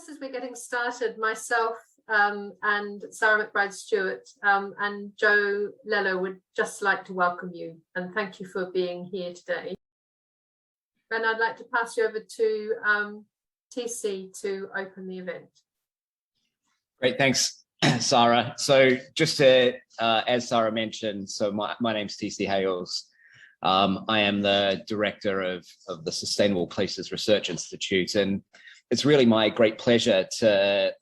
just as we're getting started, myself and Sarah McBride-Stewart and Joe Lello would just like to welcome you and thank you for being here today. And I'd like to pass you over to TC to open the event. Great, thanks, Sarah. So just to, as Sarah mentioned, so my name's TC Hales. I am the director of the Sustainable Places Research Institute, and it's really my great pleasure to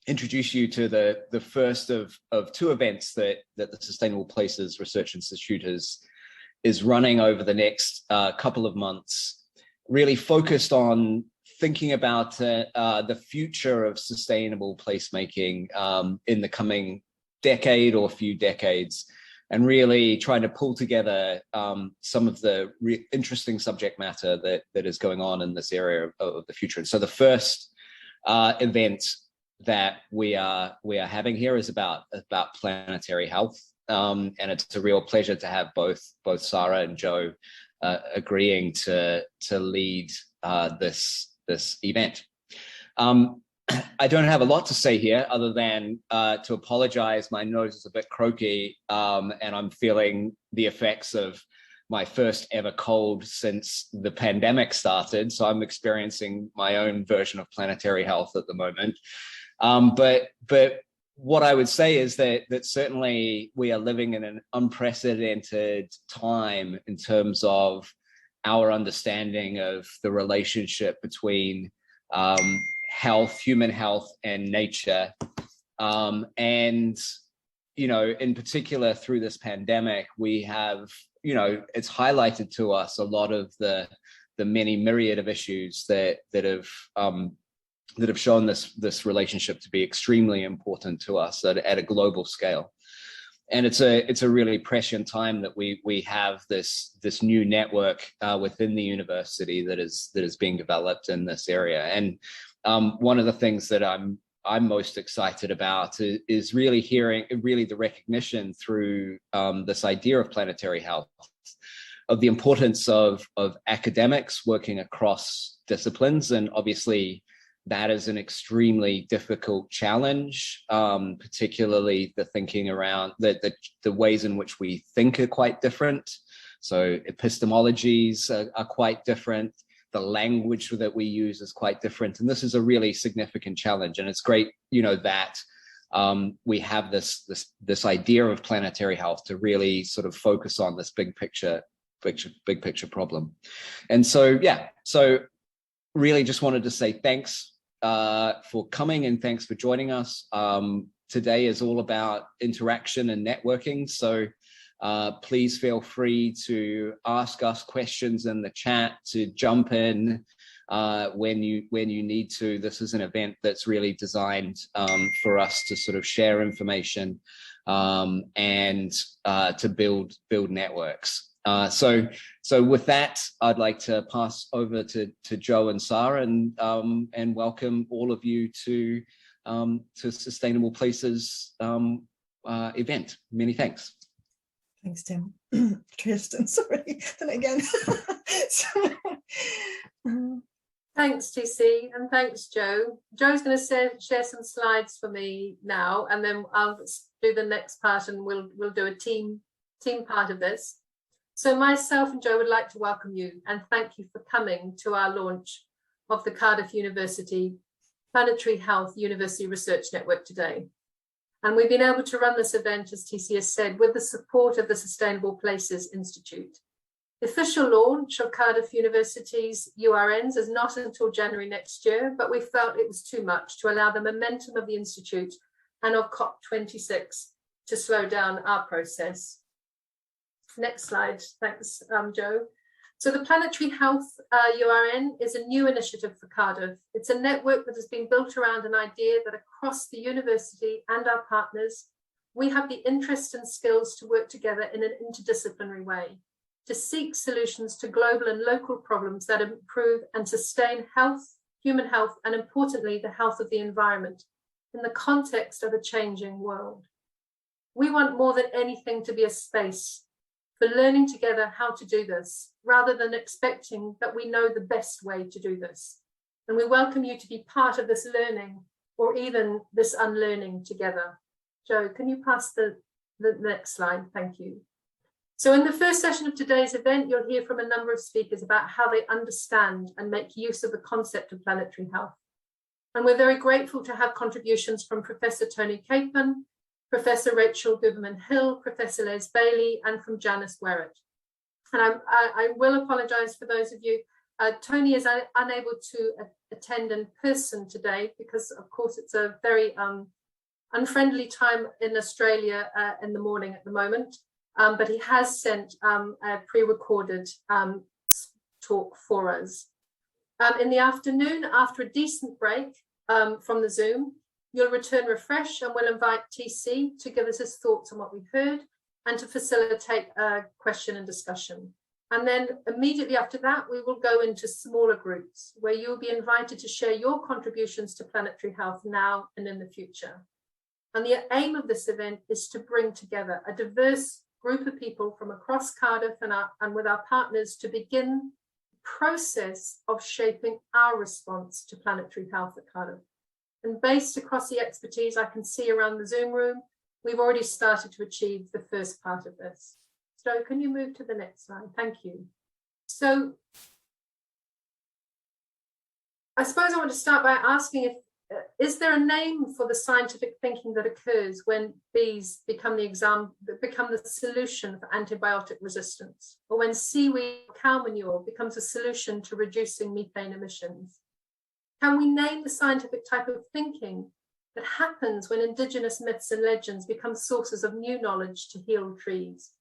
introduce you to the first of two events that the Sustainable Places Research Institute is running over the next couple of months, really focused on thinking about the future of sustainable placemaking in the coming decade or few decades, and really trying to pull together some of the interesting subject matter that is going on in this area of the future. And so the first event that we are having here is about planetary health, and it's a real pleasure to have both Sarah and Joe agreeing to lead this event. I don't have a lot to say here other than to apologize. My nose is a bit croaky, and I'm feeling the effects of my first ever cold since the pandemic started. So I'm experiencing my own version of planetary health at the moment. But what I would say is that certainly we are living in an unprecedented time in terms of our understanding of the relationship between health, human health, and nature. And, you know, in particular through this pandemic, we have, you know, it's highlighted to us a lot of the many myriad of issues that have shown this relationship to be extremely important to us at a global scale. And it's a really prescient time that we have this new network within the university that is being developed in this area. And one of the things that I'm most excited about is really hearing the recognition through this idea of planetary health of the importance of academics working across disciplines. And obviously that is an extremely difficult challenge, particularly the thinking around the ways in which we think are quite different. So epistemologies are quite different. The language that we use is quite different. And this is a really significant challenge. And it's great, you know, that we have this idea of planetary health to really sort of focus on this big picture problem. And so, yeah, so really just wanted to say thanks for coming and thanks for joining us. Today is all about interaction and networking. So please feel free to ask us questions in the chat, to jump in when you need to. This is an event that's really designed for us to sort of share information and to build networks. So with that, I'd like to pass over to Joe and Sarah and welcome all of you to Sustainable Places event. Many thanks. Thanks, Tim. Tristan, sorry. Then again. Thanks, TC, and thanks, Joe. Joe's going to share some slides for me now, and then I'll do the next part, and we'll do a team part of this. So myself and Joe would like to welcome you and thank you for coming to our launch of the Cardiff University Planetary Health University Research Network today. And we've been able to run this event, as TC has said, with the support of the Sustainable Places Institute. The official launch of Cardiff University's URNs is not until January next year, but we felt it was too much to allow the momentum of the Institute and of COP26 to slow down our process. Next slide, thanks, Joe. So the Planetary Health URN is a new initiative for Cardiff. It's a network that has been built around an idea that across the university and our partners, we have the interest and skills to work together in an interdisciplinary way, to seek solutions to global and local problems that improve and sustain health, human health, and importantly, the health of the environment in the context of a changing world. We want more than anything to be a space for learning together how to do this, rather than expecting that we know the best way to do this. And we welcome you to be part of this learning or even this unlearning together. Joe, can you pass the next slide? Thank you. So in the first session of today's event, you'll hear from a number of speakers about how they understand and make use of the concept of planetary health. And we're very grateful to have contributions from Professor Tony Capon, Professor Rachael Gooberman-Hill, Professor Les Bailey, and from Janice Werrett. And I will apologise for those of you. Tony is unable to attend in person today because, of course, it's a very unfriendly time in Australia in the morning at the moment. But he has sent a pre-recorded talk for us. In the afternoon, after a decent break from the Zoom, you'll return refreshed, and we'll invite TC to give us his thoughts on what we've heard and to facilitate a question and discussion. And then immediately after that, we will go into smaller groups where you'll be invited to share your contributions to planetary health now and in the future. And the aim of this event is to bring together a diverse group of people from across Cardiff and with our partners to begin the process of shaping our response to planetary health at Cardiff. And based across the expertise I can see around the Zoom room, we've already started to achieve the first part of this. So can you move to the next slide? Thank you. So I suppose I want to start by asking if is there a name for the scientific thinking that occurs when bees become the solution for antibiotic resistance, or when seaweed or cow manure becomes a solution to reducing methane emissions? Can we name the scientific type of thinking that happens when indigenous myths and legends become sources of new knowledge to heal trees,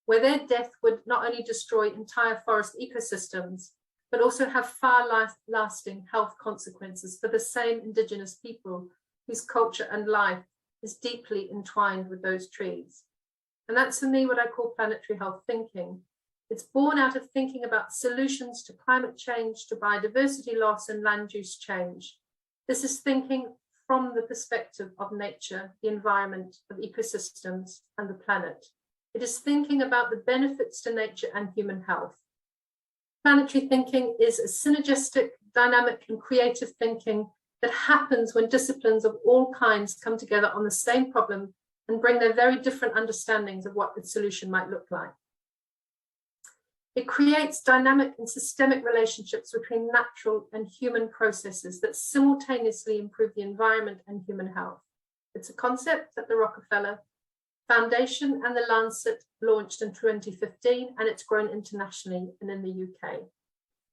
where their death would not only destroy entire forest ecosystems, but also have far-lasting health consequences for the same indigenous people whose culture and life is deeply entwined with those trees? And that's for me what I call planetary health thinking. It's born out of thinking about solutions to climate change, to biodiversity loss and land use change. This is thinking from the perspective of nature, the environment, of ecosystems and the planet. It is thinking about the benefits to nature and human health. Planetary thinking is a synergistic, dynamic and creative thinking that happens when disciplines of all kinds come together on the same problem and bring their very different understandings of what the solution might look like. It creates dynamic and systemic relationships between natural and human processes that simultaneously improve the environment and human health. It's a concept that the Rockefeller Foundation and the Lancet launched in 2015, and it's grown internationally and in the UK.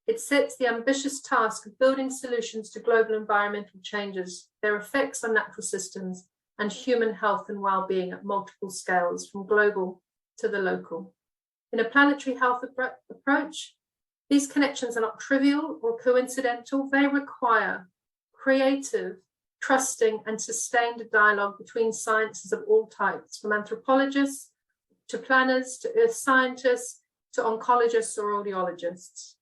It sets the ambitious task of building solutions to global environmental changes, their effects on natural systems, and human health and well-being at multiple scales, from global to the local. In a planetary health approach, these connections are not trivial or coincidental. They require creative, trusting and sustained dialogue between sciences of all types, from anthropologists to planners to earth scientists to oncologists or audiologists.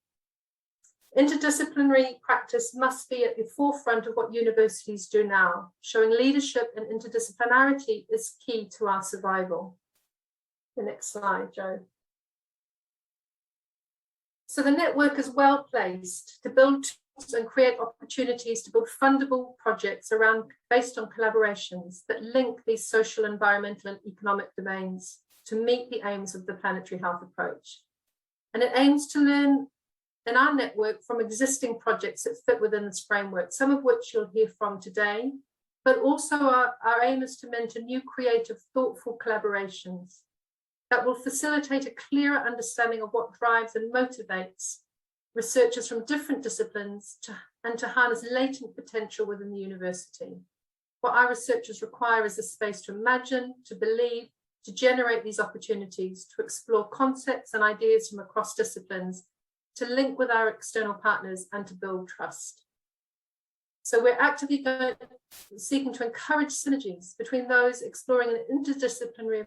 Interdisciplinary practice must be at the forefront of what universities do now. Showing leadership and interdisciplinarity is key to our survival. The next slide, Joe. So the network is well placed to build tools and create opportunities to build fundable projects based on collaborations that link these social, environmental and economic domains to meet the aims of the planetary health approach. And it aims to learn in our network from existing projects that fit within this framework, some of which you'll hear from today, but also our aim is to mentor new creative, thoughtful collaborations that will facilitate a clearer understanding of what drives and motivates researchers from different disciplines and to harness latent potential within the university. What our researchers require is a space to imagine, to believe, to generate these opportunities, to explore concepts and ideas from across disciplines, to link with our external partners and to build trust. So we're actively seeking to encourage synergies between those exploring an interdisciplinary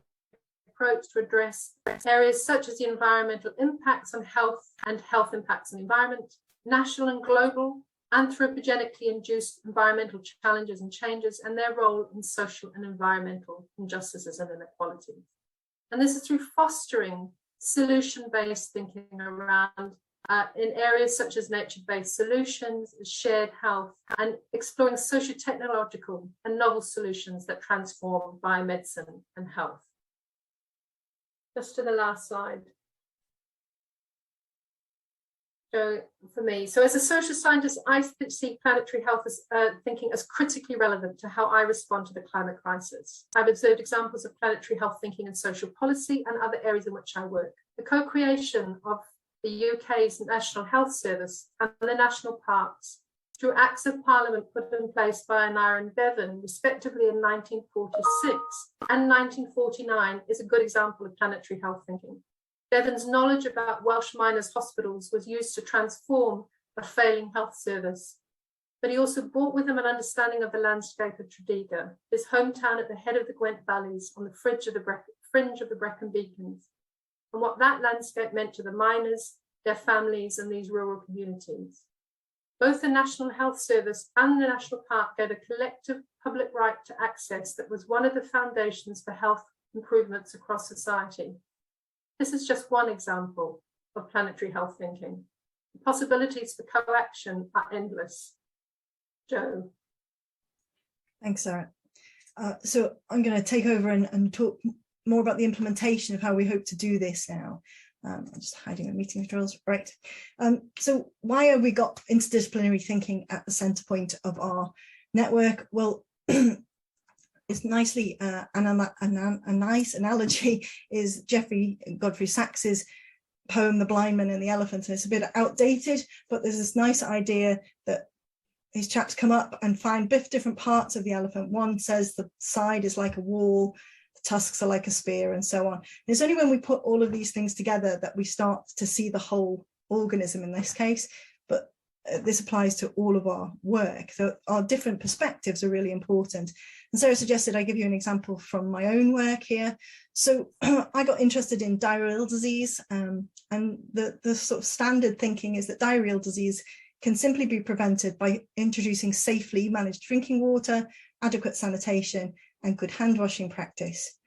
approach to address areas such as the environmental impacts on health and health impacts on the environment, national and global, anthropogenically induced environmental challenges and changes, and their role in social and environmental injustices and inequalities. And this is through fostering solution-based thinking around in areas such as nature-based solutions, shared health, and exploring socio-technological and novel solutions that transform biomedicine and health. Just to the last slide. So for me, so as a social scientist, I see planetary health as thinking as critically relevant to how I respond to the climate crisis. I've observed examples of planetary health thinking in social policy and other areas in which I work. The co-creation of the UK's National Health Service and the national parks through Acts of Parliament put in place by Anara and Bevan, respectively in 1946 and 1949, is a good example of planetary health thinking. Bevan's knowledge about Welsh miners' hospitals was used to transform a failing health service, but he also brought with him an understanding of the landscape of Tredegar, his hometown at the head of the Gwent Valleys on the fringe of the Brecon Beacons, and what that landscape meant to the miners, their families, and these rural communities. Both the National Health Service and the National Park gave a collective public right to access that was one of the foundations for health improvements across society. This is just one example of planetary health thinking. The possibilities for co-action are endless. Jo. Thanks, Sarah. So I'm going to take over and talk more about the implementation of how we hope to do this now. I'm just hiding the meeting controls, right. So why have we got interdisciplinary thinking at the centre point of our network? Well, it's nicely, a nice analogy is Geoffrey Godfrey Sax's poem, The Blind Man and the Elephant, and it's a bit outdated, but there's this nice idea that these chaps come up and find different parts of the elephant. One says the side is like a wall, the tusks are like a spear, and so on. And it's only when we put all of these things together that we start to see the whole organism in this case, but this applies to all of our work. So our different perspectives are really important. And Sarah suggested I give you an example from my own work here. So I got interested in diarrheal disease, and the sort of standard thinking is that diarrheal disease can simply be prevented by introducing safely managed drinking water, adequate sanitation, and good hand washing practice.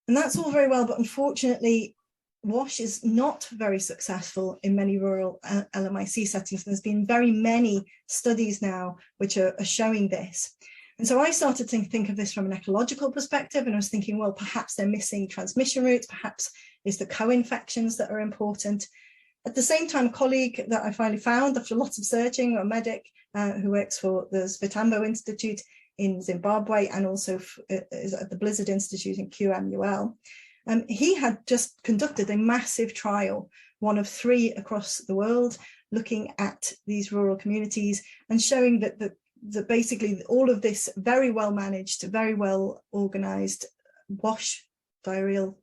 And that's all very well, but unfortunately, WASH is not very successful in many rural LMIC settings. There's been very many studies now which are showing this. And so I started to think of this from an ecological perspective, and I was thinking, well, perhaps they're missing transmission routes, perhaps it's the co-infections that are important. At the same time, a colleague that I finally found after lots of searching, a medic who works for the Svitambo Institute in Zimbabwe and also is at the Blizzard Institute in QMUL, he had just conducted a massive trial, one of 3 across the world, looking at these rural communities and showing that basically all of this very well managed, very well organized WASH, diarrheal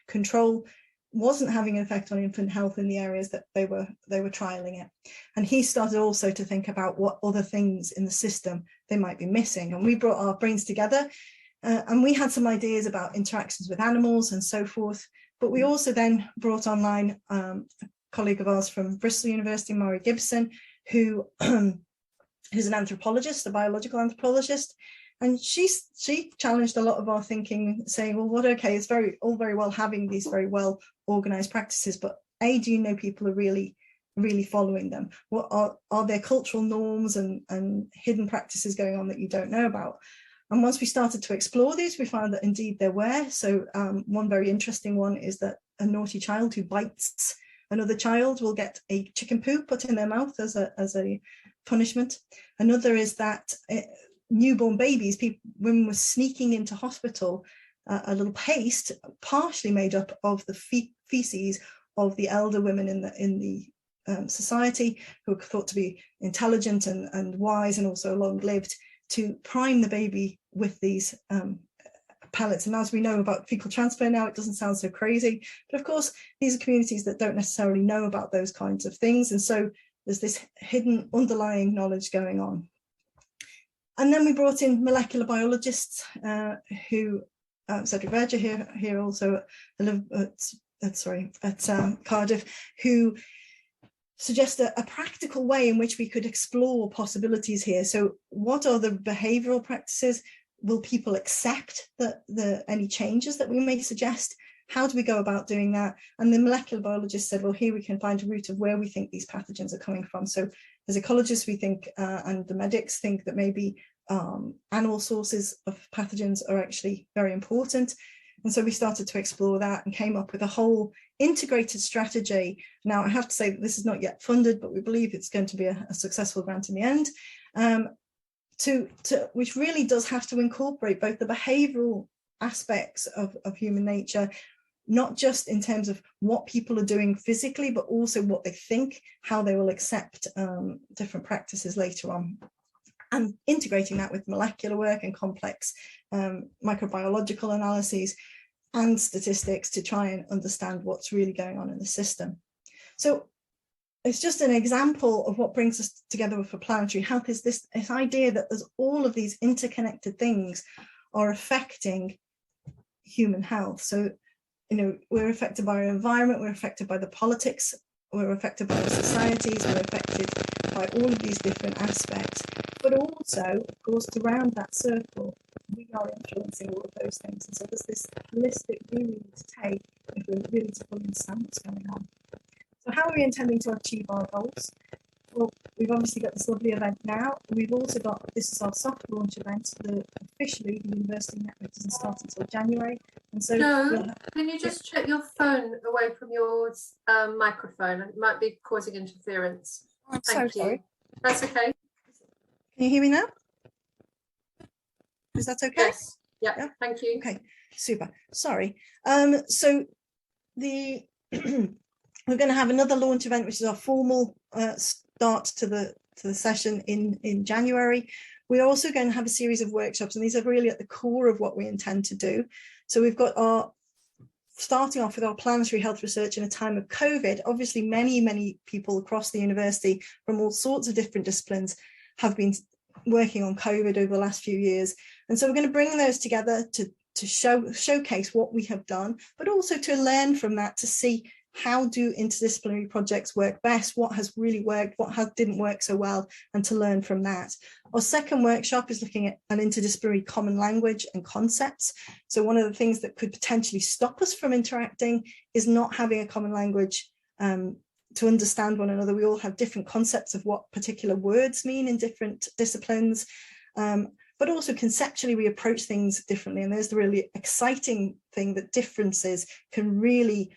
control, wasn't having an effect on infant health in the areas that they were trialing it. And he started also to think about what other things in the system they might be missing. And we brought our brains together and we had some ideas about interactions with animals and so forth. But we also then brought online a colleague of ours from Bristol University, Maury Gibson, who's an anthropologist, a biological anthropologist. And she challenged a lot of our thinking, saying, well, okay, it's all very well having these very well organized practices, but A, do you know people are really following them? What are there cultural norms and hidden practices going on that you don't know about? And once we started to explore these, we found that indeed there were. So one very interesting one is that a naughty child who bites another child will get a chicken poo put in their mouth as a punishment. Another is that newborn babies, women were sneaking into hospital a little paste partially made up of the feces of the elder women in the society, who were thought to be intelligent and wise and also long-lived, to prime the baby with these pellets. And as we know about fecal transfer now, it doesn't sound so crazy, but of course these are communities that don't necessarily know about those kinds of things, and so there's this hidden underlying knowledge going on. And then we brought in molecular biologists who Cedric Verger here also at Cardiff, who suggest a practical way in which we could explore possibilities here. So what are the behavioural practices? Will people accept any changes that we may suggest? How do we go about doing that? And the molecular biologist said, well, here we can find a root of where we think these pathogens are coming from. So as ecologists, we think, and the medics think that maybe animal sources of pathogens are actually very important. And so we started to explore that and came up with a whole integrated strategy. Now, I have to say that this is not yet funded, but we believe it's going to be a successful grant in the end, which really does have to incorporate both the behavioural aspects of human nature, not just in terms of what people are doing physically, but also what they think, how they will accept different practices later on, and integrating that with molecular work and complex microbiological analyses and statistics to try and understand what's really going on in the system. So it's just an example of what brings us together for planetary health, is this idea that there's all of these interconnected things are affecting human health. So, you know, we're affected by our environment, we're affected by the politics, we're affected by our societies, we're affected by all of these different aspects. But also, of course, to round that circle, we are influencing all of those things. And so there's this holistic view we need to take if we're really to fully understand what's going on. So how are we intending to achieve our goals? Well, we've obviously got this lovely event now. We've also got, this is our soft launch event. Officially, the university network doesn't start until January. And so, Joe, can you just check your phone away from your microphone? It might be causing interference. I'm Thank so you. sorry. That's okay. Can you hear me now? Is that okay? Yes. Yeah. Thank you. Okay, super. Sorry. So the we're going to have another launch event, which is our formal start to the session in January. We're also going to have a series of workshops, and these are really at the core of what we intend to do. So we've got our starting off with our planetary health research in a time of COVID. Obviously, many people across the university from all sorts of different disciplines have been working on COVID over the last few years. And so we're going to bring those together to showcase what we have done, but also to learn from that, to see how do interdisciplinary projects work best, what has really worked, what didn't work so well, and to learn from that. Our second workshop is looking at an interdisciplinary common language and concepts. So one of the things that could potentially stop us from interacting is not having a common language to understand one another. We all have different concepts of what particular words mean in different disciplines, but also conceptually we approach things differently. And there's the really exciting thing, that differences can really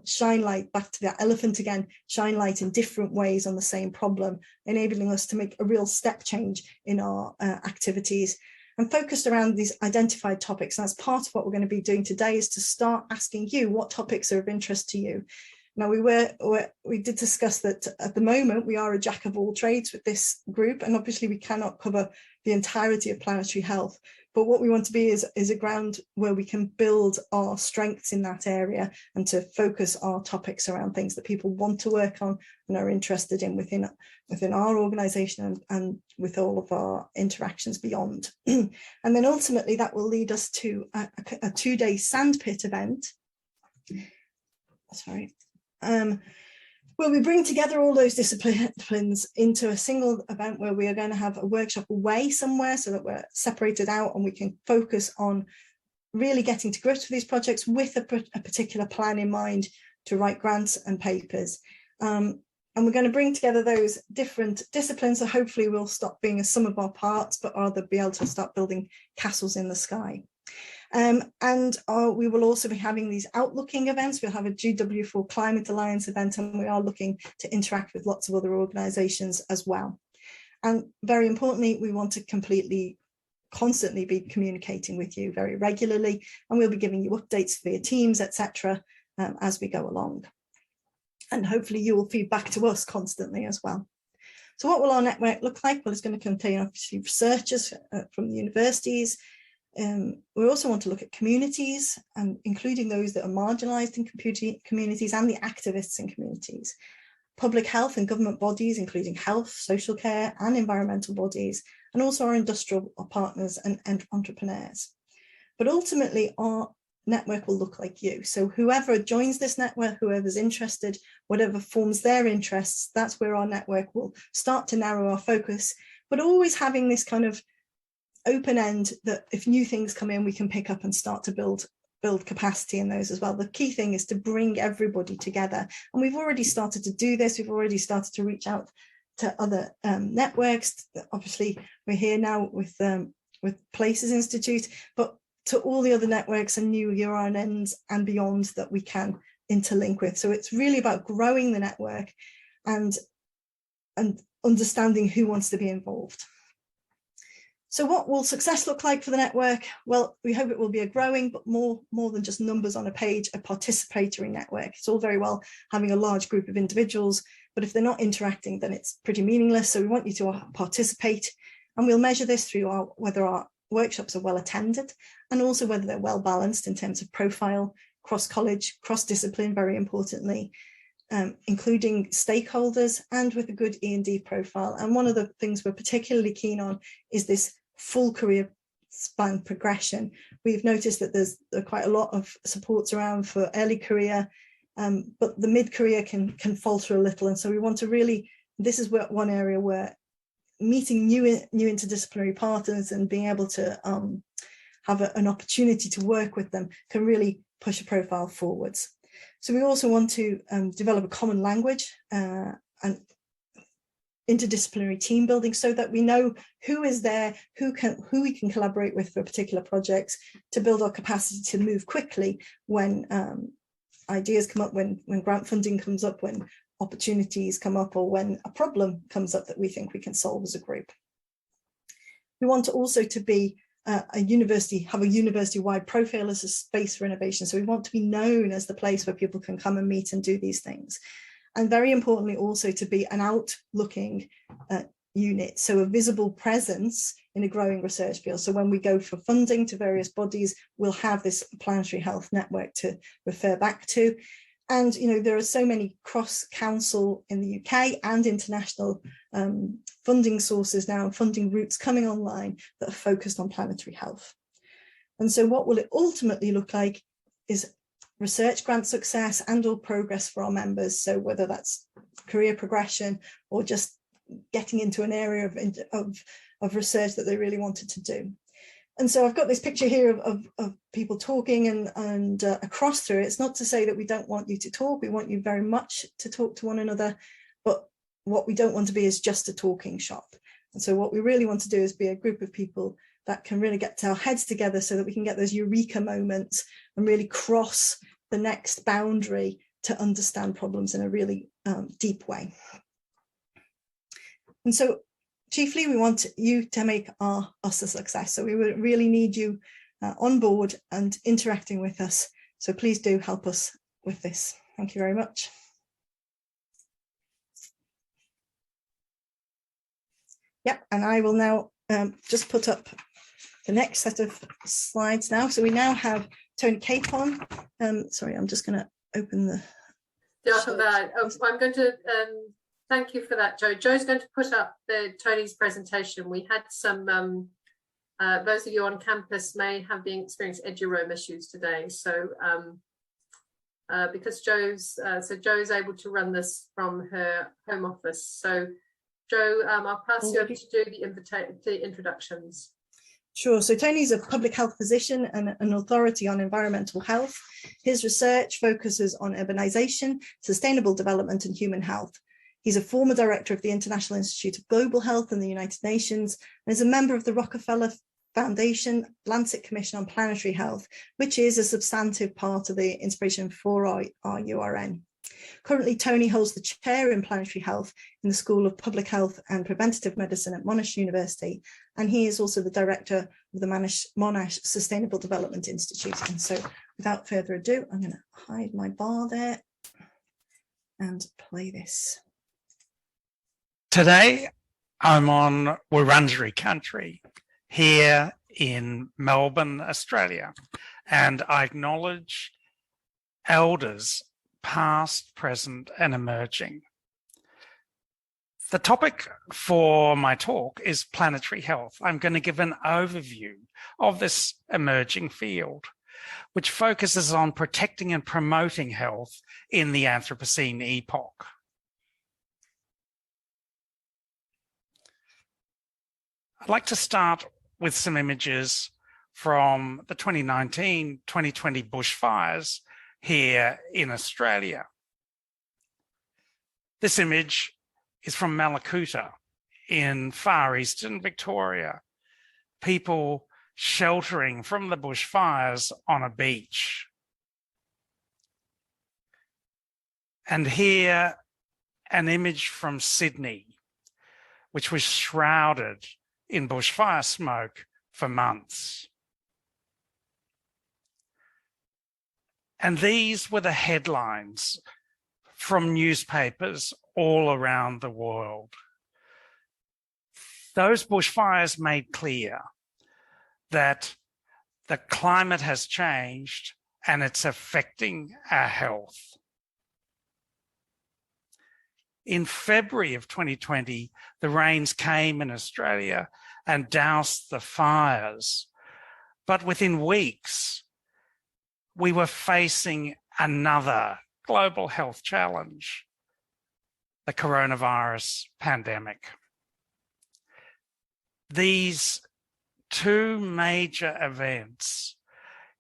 shine light, back to that elephant again, shine light in different ways on the same problem, enabling us to make a real step change in our activities. And focused around these identified topics. And that's part of what we're going to be doing today, is to start asking you what topics are of interest to you. Now, we did discuss that at the moment we are a jack of all trades with this group, and obviously we cannot cover the entirety of planetary health. But what we want to be is a ground where we can build our strengths in that area, and to focus our topics around things that people want to work on and are interested in within our organisation and with all of our interactions beyond. And then ultimately that will lead us to a 2-day sandpit event. Sorry. Where we bring together all those disciplines into a single event, where we are going to have a workshop away somewhere so that we're separated out and we can focus on really getting to grips with these projects with a particular plan in mind to write grants and papers. And we're going to bring together those different disciplines, so hopefully we'll stop being a sum of our parts, but rather be able to start building castles in the sky. We will also be having these outlooking events. We'll have a GW4 Climate Alliance event, and we are looking to interact with lots of other organisations as well. And very importantly, we want to constantly be communicating with you very regularly, and we'll be giving you updates via Teams, etc., as we go along. And hopefully you will feed back to us constantly as well. So what will our network look like? Well, it's going to contain obviously researchers from the universities. We also want to look at communities, and including those that are marginalised in communities and the activists in communities, public health and government bodies, including health, social care and environmental bodies, and also our industrial partners and entrepreneurs. But ultimately our network will look like you. So whoever joins this network, whoever's interested, whatever forms their interests, that's where our network will start to narrow our focus, but always having this kind of open end that if new things come in, we can pick up and start to build build capacity in those as well. The key thing is to bring everybody together. And we've already started to do this. We've already started to reach out to other networks. Obviously, we're here now with Places Institute, but to all the other networks and new URNs and beyond that we can interlink with. So it's really about growing the network and understanding who wants to be involved. So what will success look like for the network? Well, we hope it will be a growing, but more than just numbers on a page, a participatory network. It's all very well having a large group of individuals, but if they're not interacting, then it's pretty meaningless. So we want you to participate, and we'll measure this through whether our workshops are well attended, and also whether they're well balanced in terms of profile, cross-college, cross-discipline, very importantly, including stakeholders, and with a good E&D profile. And one of the things we're particularly keen on is this full career span progression. We've noticed that there's quite a lot of supports around for early career, but the mid-career can falter a little. And so we want to really, this is one area where meeting new interdisciplinary partners and being able to have an opportunity to work with them can really push a profile forwards. So we also want to develop a common language and interdisciplinary team building, so that we know who is there, who we can collaborate with for particular projects, to build our capacity to move quickly when ideas come up, when grant funding comes up, when opportunities come up, or when a problem comes up that we think we can solve as a group. We want to also to be have a university-wide profile as a space for innovation. So we want to be known as the place where people can come and meet and do these things. And very importantly, also to be an out-looking unit, so a visible presence in a growing research field. So when we go for funding to various bodies, we'll have this planetary health network to refer back to. And there are so many cross-council in the UK and international funding sources now, and funding routes coming online that are focused on planetary health. And so what will it ultimately look like is research grant success and or progress for our members. So whether that's career progression or just getting into an area of research that they really wanted to do. And so I've got this picture here of people talking and across through. It's not to say that we don't want you to talk. We want you very much to talk to one another, but what we don't want to be is just a talking shop. And so what we really want to do is be a group of people that can really get our heads together so that we can get those eureka moments and really cross the next boundary to understand problems in a really deep way. And so chiefly, we want you to make us a success. So we would really need you on board and interacting with us. So please do help us with this. Thank you very much. Yep, and I will now just put up the next set of slides now. So we now have Tony Capon. Sorry, I'm just going to open the... I'm going to... Thank you for that, Jo. Jo's going to put up Tony's presentation. We had some, those of you on campus may have been experiencing eduroam issues today. So because Jo's able to run this from her home office. So Jo, I'll pass you over to do the introductions. Sure. So Tony's a public health physician and an authority on environmental health. His research focuses on urbanisation, sustainable development and human health. He's a former director of the International Institute of Global Health in the United Nations and is a member of the Rockefeller Foundation Lancet Commission on Planetary Health, which is a substantive part of the inspiration for our URN. Currently, Tony holds the chair in planetary health in the School of Public Health and Preventive Medicine at Monash University, and he is also the director of the Monash Sustainable Development Institute. And so without further ado, I'm going to hide my bar there and play this. Today, I'm on Wurundjeri country here in Melbourne, Australia, and I acknowledge elders past, present, and emerging. The topic for my talk is planetary health. I'm going to give an overview of this emerging field, which focuses on protecting and promoting health in the Anthropocene epoch. I'd like to start with some images from the 2019-2020 bushfires here in Australia. This image is from Malakuta in far eastern Victoria. People sheltering from the bushfires on a beach. And here, an image from Sydney, which was shrouded in bushfire smoke for months. And these were the headlines from newspapers all around the world. Those bushfires made clear that the climate has changed and it's affecting our health. In February of 2020, the rains came in Australia and doused the fires. But within weeks, we were facing another global health challenge, the coronavirus pandemic. These two major events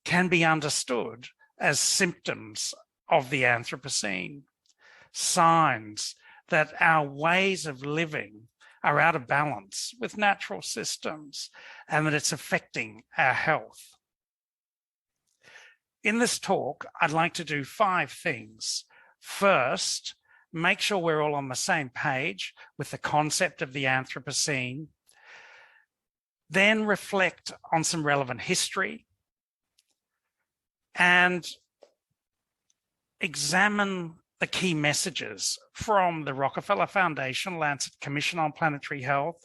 can be understood as symptoms of the Anthropocene, signs that our ways of living are out of balance with natural systems and that it's affecting our health. In this talk, I'd like to do 5 things. First, make sure we're all on the same page with the concept of the Anthropocene. Then reflect on some relevant history and examine the key messages from the Rockefeller Foundation, Lancet Commission on Planetary Health,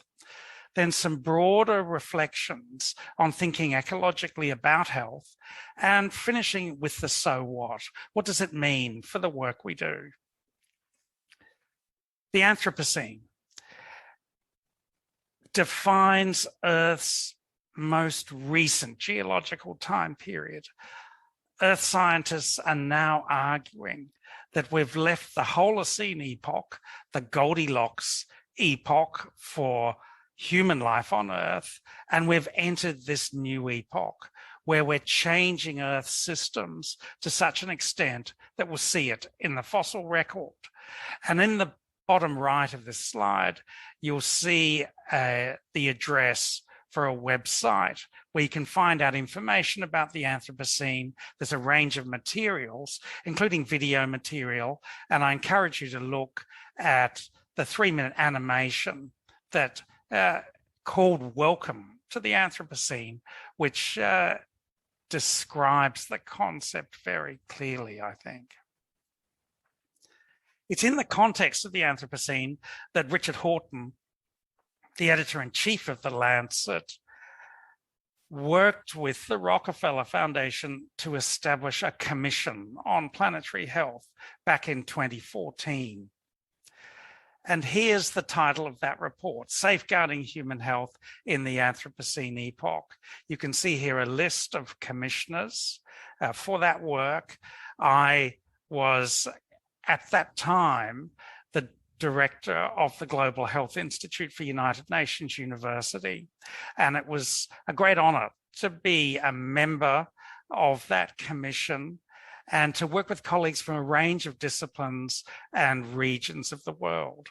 then some broader reflections on thinking ecologically about health, and finishing with the so what. What does it mean for the work we do? The Anthropocene defines Earth's most recent geological time period. Earth scientists are now arguing that we've left the Holocene epoch, the Goldilocks epoch for human life on Earth, and we've entered this new epoch where we're changing Earth's systems to such an extent that we'll see it in the fossil record. And in the bottom right of this slide, you'll see the address for a website where you can find out information about the Anthropocene. There's a range of materials, including video material, and I encourage you to look at the 3-minute animation that called Welcome to the Anthropocene, which describes the concept very clearly, I think. It's in the context of the Anthropocene that Richard Horton, the editor-in-chief of the Lancet, worked with the Rockefeller Foundation to establish a commission on planetary health back in 2014. And here's the title of that report, Safeguarding Human Health in the Anthropocene Epoch. You can see here a list of commissioners for that work. I was, at that time, the director of the Global Health Institute for United Nations University. And it was a great honor to be a member of that commission and to work with colleagues from a range of disciplines and regions of the world.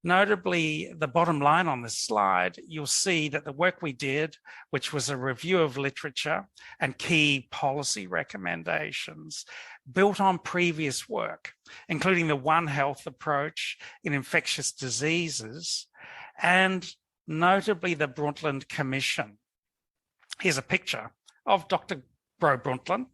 Notably, the bottom line on this slide, you'll see that the work we did, which was a review of literature and key policy recommendations, built on previous work, including the One Health approach in infectious diseases, and notably the Brundtland Commission. Here's a picture of Dr. Gro Brundtland,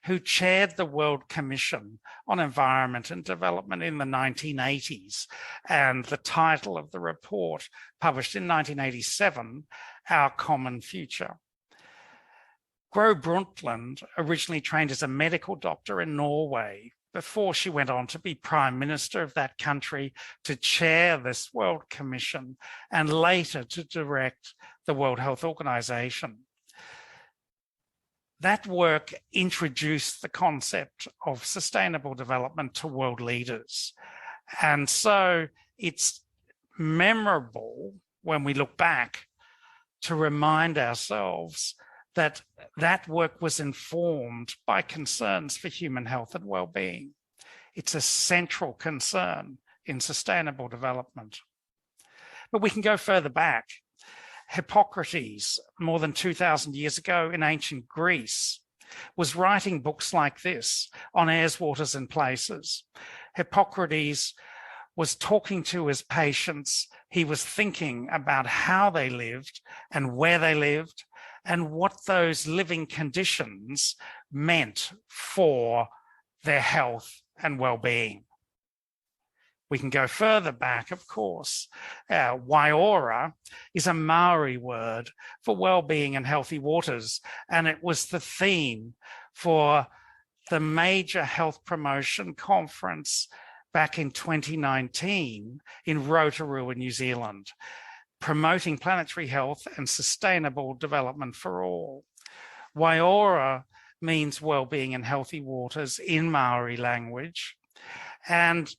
who chaired the World Commission on Environment and Development in the 1980s. And the title of the report, published in 1987, Our Common Future. Gro Brundtland originally trained as a medical doctor in Norway before she went on to be Prime Minister of that country, to chair this World Commission, and later to direct the World Health Organization. That work introduced the concept of sustainable development to world leaders. And so it's memorable when we look back to remind ourselves that that work was informed by concerns for human health and well-being. It's a central concern in sustainable development. But we can go further back. Hippocrates, more than 2,000 years ago in ancient Greece, was writing books like this on airs, waters, and places. Hippocrates was talking to his patients. He was thinking about how they lived and where they lived and what those living conditions meant for their health and well-being. We can go further back, of course. Waiora is a Maori word for well-being and healthy waters, and it was the theme for the major health promotion conference back in 2019 in Rotorua, New Zealand, promoting planetary health and sustainable development for all. Waiora means well-being and healthy waters in Maori language, and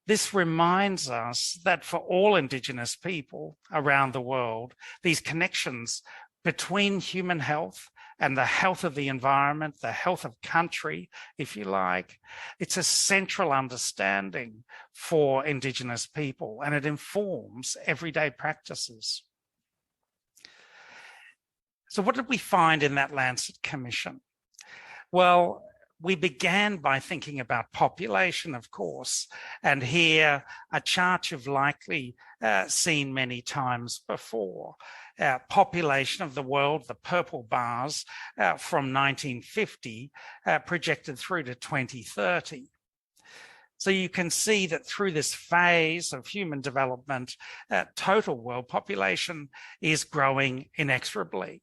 this reminds us that for all Indigenous people around the world, these connections between human health and the health of the environment, the health of country, if you like, it's a central understanding for Indigenous people, and it informs everyday practices. So what did we find in that Lancet Commission? Well, we began by thinking about population, of course, and here a chart you've likely seen many times before. Population of the world, the purple bars from 1950 projected through to 2030. So you can see that through this phase of human development, total world population is growing inexorably.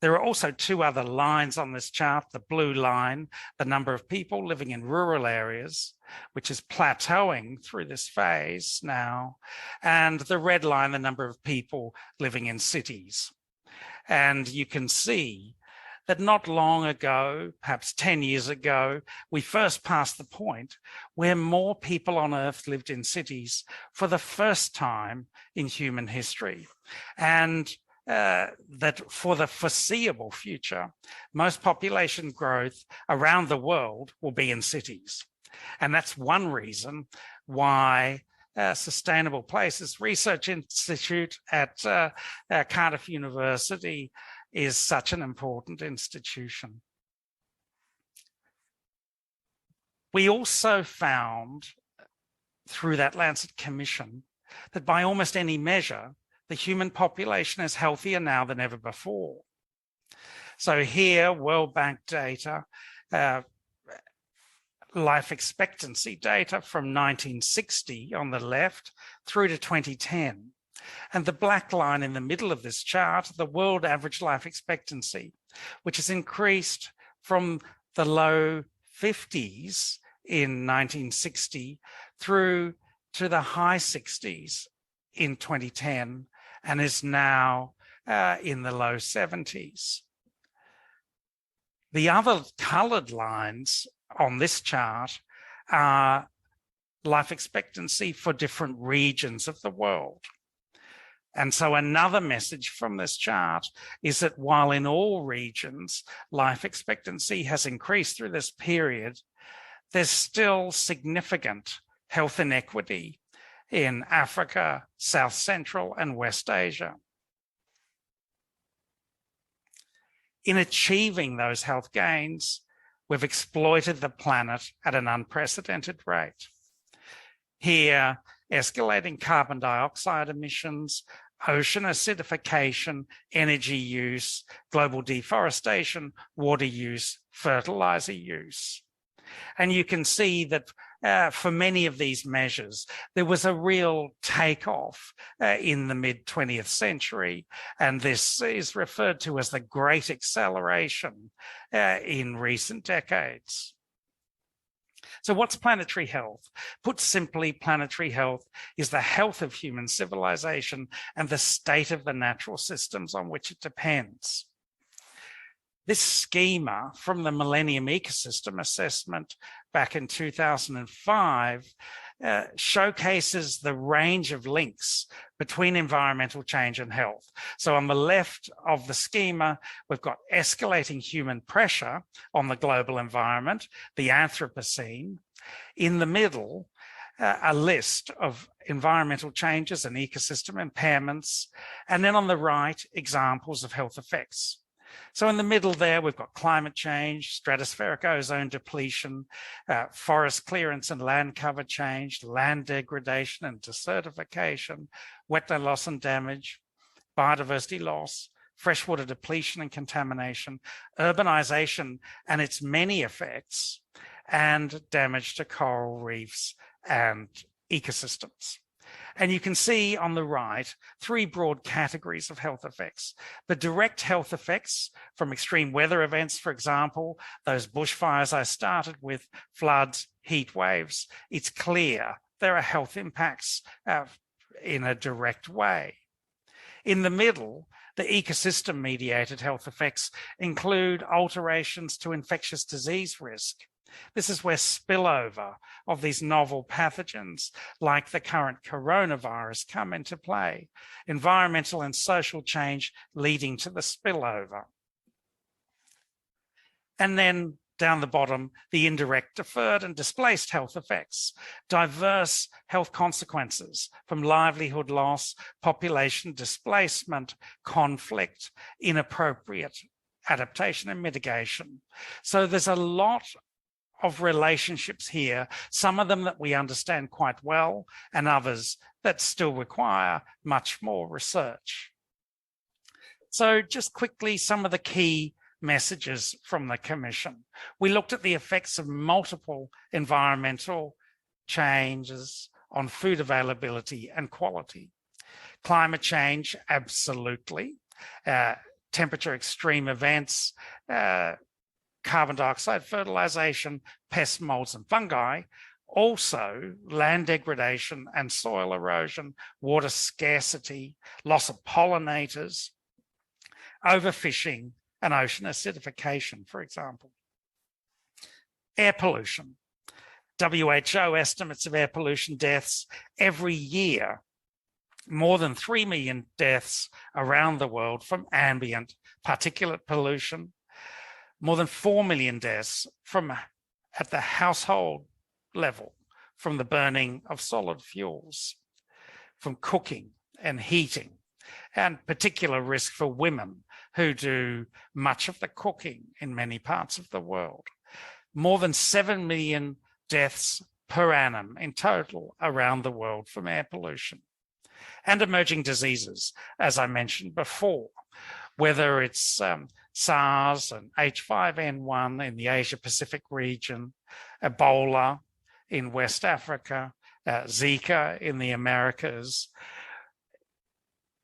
There are also two other lines on this chart. The blue line, the number of people living in rural areas, which is plateauing through this phase now, and the red line, the number of people living in cities. And you can see that not long ago, perhaps 10 years ago, we first passed the point where more people on Earth lived in cities for the first time in human history. And that for the foreseeable future, most population growth around the world will be in cities. And that's one reason why Sustainable Places Research Institute at Cardiff University is such an important institution. We also found through that Lancet Commission that by almost any measure, the human population is healthier now than ever before. So here, World Bank data, life expectancy data from 1960 on the left through to 2010. And the black line in the middle of this chart, the world average life expectancy, which has increased from the low 50s in 1960 through to the high 60s in 2010, and is now in the low 70s. The other coloured lines on this chart are life expectancy for different regions of the world. And so another message from this chart is that while in all regions life expectancy has increased through this period, there's still significant health inequity in Africa, South Central, and West Asia. In achieving those health gains, we've exploited the planet at an unprecedented rate. Here, escalating carbon dioxide emissions, ocean acidification, energy use, global deforestation, water use, fertilizer use. And you can see that for many of these measures, there was a real takeoff in the mid-20th century, and this is referred to as the Great Acceleration in recent decades. So what's planetary health? Put simply, planetary health is the health of human civilization and the state of the natural systems on which it depends. This schema from the Millennium Ecosystem Assessment back in 2005 showcases the range of links between environmental change and health. So on the left of the schema, we've got escalating human pressure on the global environment, the Anthropocene. In the middle, a list of environmental changes and ecosystem impairments. And then on the right, examples of health effects. So in the middle there, we've got climate change, stratospheric ozone depletion, forest clearance and land cover change, land degradation and desertification, wetland loss and damage, biodiversity loss, freshwater depletion and contamination, urbanization and its many effects, and damage to coral reefs and ecosystems. And you can see on the right, 3 broad categories of health effects. The direct health effects from extreme weather events, for example, those bushfires I started with, floods, heat waves. It's clear there are health impacts in a direct way. In the middle, the ecosystem-mediated health effects include alterations to infectious disease risk. This is where spillover of these novel pathogens, like the current coronavirus, come into play. Environmental and social change leading to the spillover. And then down the bottom, the indirect, deferred and displaced health effects, diverse health consequences from livelihood loss, population displacement, conflict, inappropriate adaptation and mitigation. So there's a lot of relationships here, some of them that we understand quite well and others that still require much more research. So just quickly, some of the key messages from the Commission. We looked at the effects of multiple environmental changes on food availability and quality. Climate change, absolutely. Temperature extreme events, carbon dioxide fertilization, pests, molds and fungi. Also, land degradation and soil erosion, water scarcity, loss of pollinators, overfishing and ocean acidification, for example. Air pollution. WHO estimates of air pollution deaths every year, more than 3 million deaths around the world from ambient particulate pollution, more than 4 million deaths from at the household level from the burning of solid fuels, from cooking and heating, and particular risk for women who do much of the cooking in many parts of the world. More than 7 million deaths per annum in total around the world from air pollution. And emerging diseases, as I mentioned before, whether it's SARS and H5N1 in the Asia-Pacific region, Ebola in West Africa, Zika in the Americas.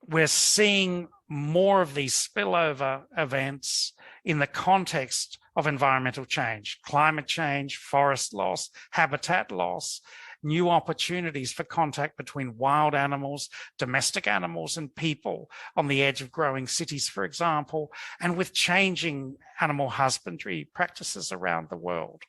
We're seeing more of these spillover events in the context of environmental change, climate change, forest loss, habitat loss, new opportunities for contact between wild animals, domestic animals and people on the edge of growing cities, for example, and with changing animal husbandry practices around the world.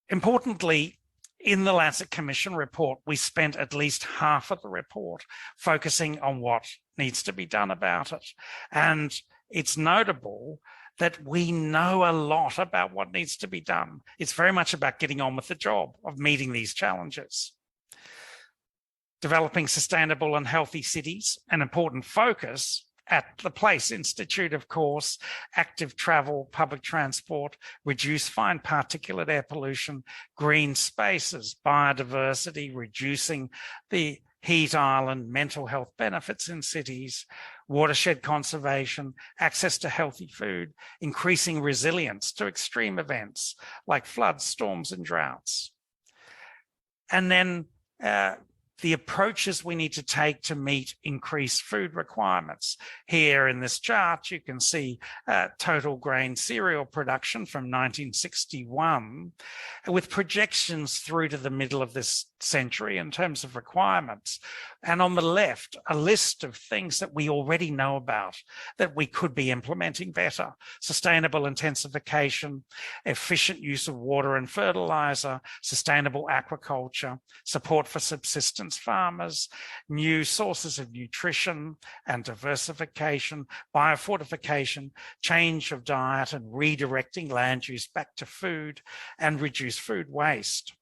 Importantly, in the Lancet Commission report, we spent at least half of the report focusing on what needs to be done about it. And it's notable that we know a lot about what needs to be done. It's very much about getting on with the job of meeting these challenges. Developing sustainable and healthy cities, an important focus at the Place Institute, of course, active travel, public transport, reduce fine particulate air pollution, green spaces, biodiversity, reducing the heat island, mental health benefits in cities, watershed conservation, access to healthy food, increasing resilience to extreme events like floods, storms, and droughts. And then the approaches we need to take to meet increased food requirements. Here in this chart, you can see total grain cereal production from 1961 with projections through to the middle of this century in terms of requirements. And on the left, a list of things that we already know about that we could be implementing better. Sustainable intensification, efficient use of water and fertilizer, sustainable aquaculture, support for subsistence farmers, new sources of nutrition and diversification, biofortification, change of diet and redirecting land use back to food, and reduce food waste.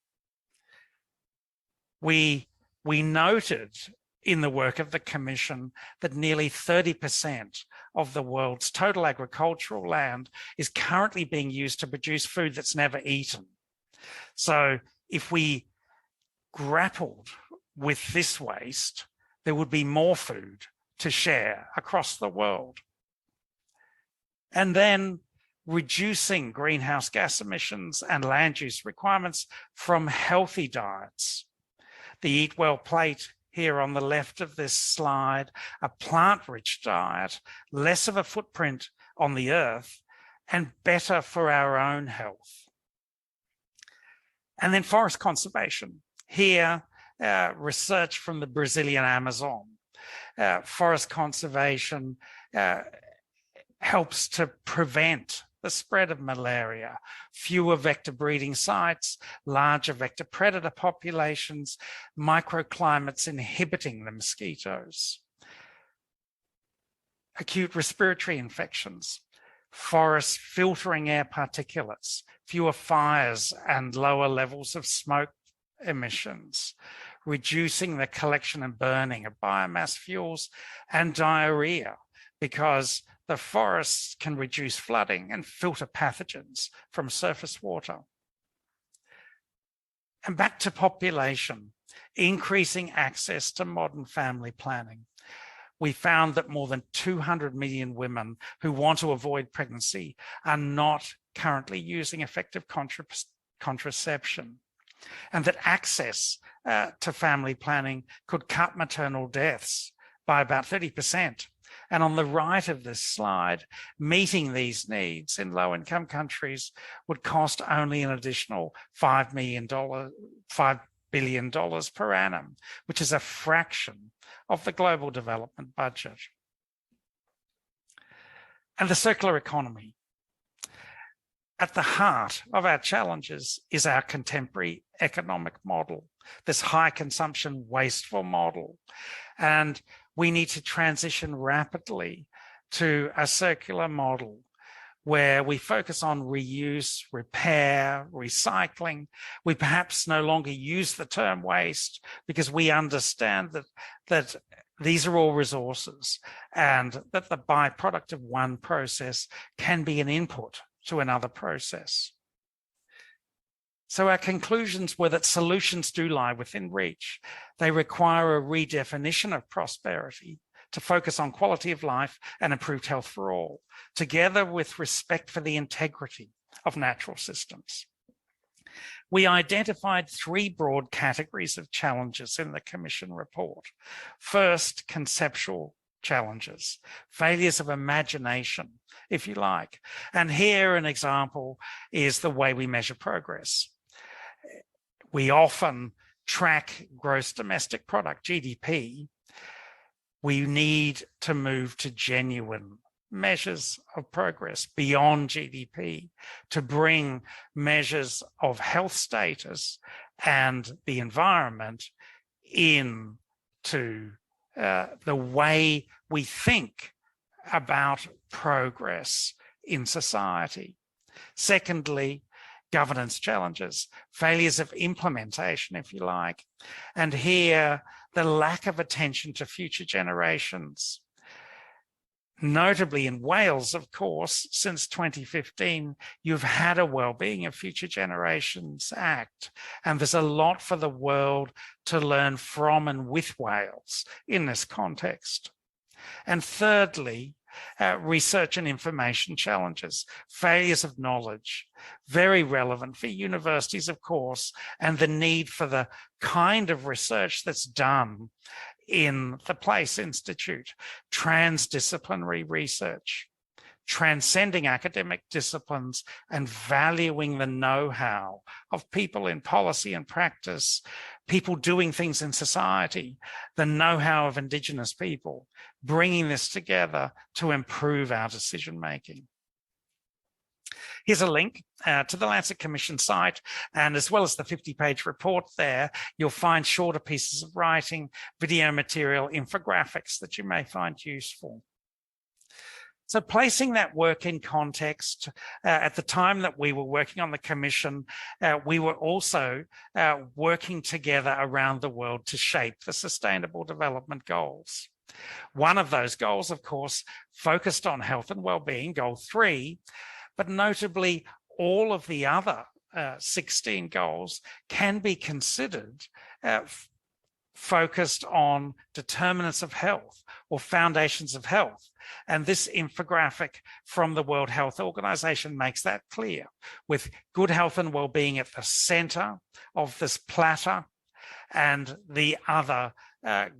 We noted in the work of the Commission that nearly 30% of the world's total agricultural land is currently being used to produce food that's never eaten. So if we grappled with this waste, there would be more food to share across the world. And then reducing greenhouse gas emissions and land use requirements from healthy diets. The Eat Well plate here on the left of this slide, a plant-rich diet, less of a footprint on the earth, and better for our own health. And then forest conservation. Here, research from the Brazilian Amazon. Forest conservation helps to prevent the spread of malaria, fewer vector breeding sites, larger vector predator populations, microclimates inhibiting the mosquitoes. Acute respiratory infections, forests filtering air particulates, fewer fires and lower levels of smoke emissions, reducing the collection and burning of biomass fuels, and diarrhea, because the forests can reduce flooding and filter pathogens from surface water. And back to population, increasing access to modern family planning. We found that more than 200 million women who want to avoid pregnancy are not currently using effective contraception, and that access to family planning could cut maternal deaths by about 30%. And on the right of this slide, meeting these needs in low-income countries would cost only an additional $5 billion per annum, which is a fraction of the global development budget. And the circular economy. At the heart of our challenges is our contemporary economic model, this high consumption, wasteful model. And we need to transition rapidly to a circular model where we focus on reuse, repair, recycling. We perhaps no longer use the term waste because we understand that these are all resources and that the byproduct of one process can be an input to another process. So our conclusions were that solutions do lie within reach. They require a redefinition of prosperity to focus on quality of life and improved health for all, together with respect for the integrity of natural systems. We identified three broad categories of challenges in the Commission report. First, conceptual challenges, failures of imagination, if you like. And here an example is the way we measure progress. We often track gross domestic product, GDP. We need to move to genuine measures of progress beyond GDP to bring measures of health status and the environment into the way we think about progress in society. Secondly, governance challenges, failures of implementation, if you like. And here, the lack of attention to future generations. Notably in Wales, of course, since 2015, you've had a Wellbeing of Future Generations Act, and there's a lot for the world to learn from and with Wales in this context. And thirdly, research and information challenges, failures of knowledge, very relevant for universities, of course, and the need for the kind of research that's done in the Place Institute, transdisciplinary research, transcending academic disciplines and valuing the know-how of people in policy and practice, people doing things in society, the know-how of Indigenous people, bringing this together to improve our decision-making. Here's a link to the Lancet Commission site, and as well as the 50-page report there, you'll find shorter pieces of writing, video material, infographics that you may find useful. So placing that work in context, at the time that we were working on the commission, we were also working together around the world to shape the Sustainable Development Goals. One of those goals, of course, focused on health and well-being, Goal 3, but notably all of the other 16 goals can be considered focused on determinants of health or foundations of health. And this infographic from the World Health Organization makes that clear, with good health and well-being at the center of this platter and the other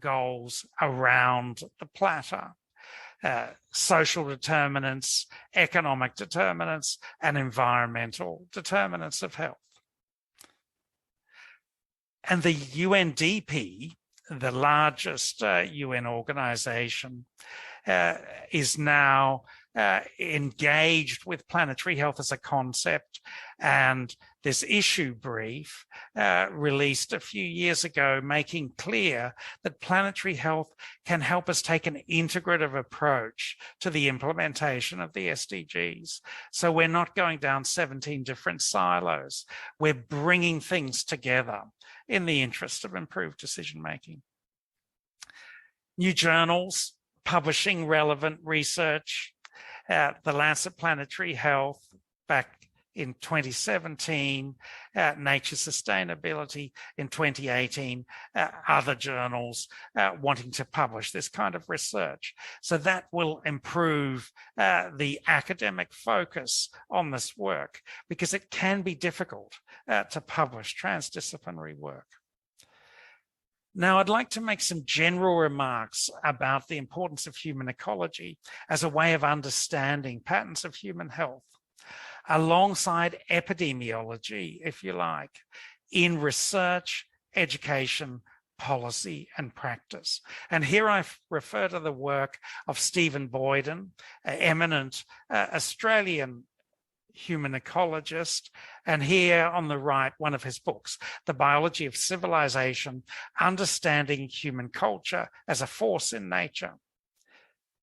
goals around the platter. Social determinants, economic determinants, and environmental determinants of health. And the UNDP, the largest UN organization, is now engaged with planetary health as a concept, and this issue brief released a few years ago making clear that planetary health can help us take an integrative approach to the implementation of the SDGs. So we're not going down 17 different silos. We're bringing things together in the interest of improved decision-making. New journals publishing relevant research, the Lancet Planetary Health back in 2017, Nature Sustainability in 2018, other journals wanting to publish this kind of research. So that will improve the academic focus on this work, because it can be difficult to publish transdisciplinary work. Now, I'd like to make some general remarks about the importance of human ecology as a way of understanding patterns of human health, alongside epidemiology, if you like, in research, education, policy, and practice. And here I refer to the work of Stephen Boyden, an eminent Australian human ecologist, and here on the right, one of his books, The Biology of Civilization, Understanding Human Culture as a Force in Nature.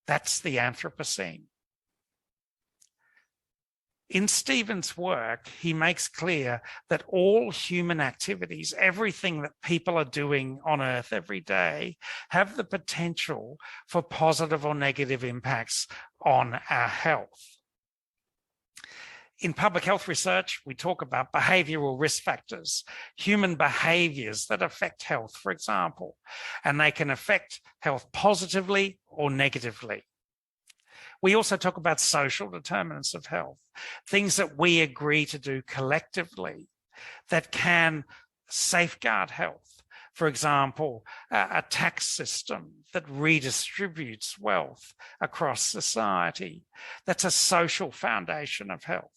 That's the Anthropocene. In Stephen's work, he makes clear that all human activities, everything that people are doing on Earth every day, have the potential for positive or negative impacts on our health. In public health research, we talk about behavioral risk factors, human behaviors that affect health, for example, and they can affect health positively or negatively. We also talk about social determinants of health, things that we agree to do collectively that can safeguard health. For example, a tax system that redistributes wealth across society. That's a social foundation of health.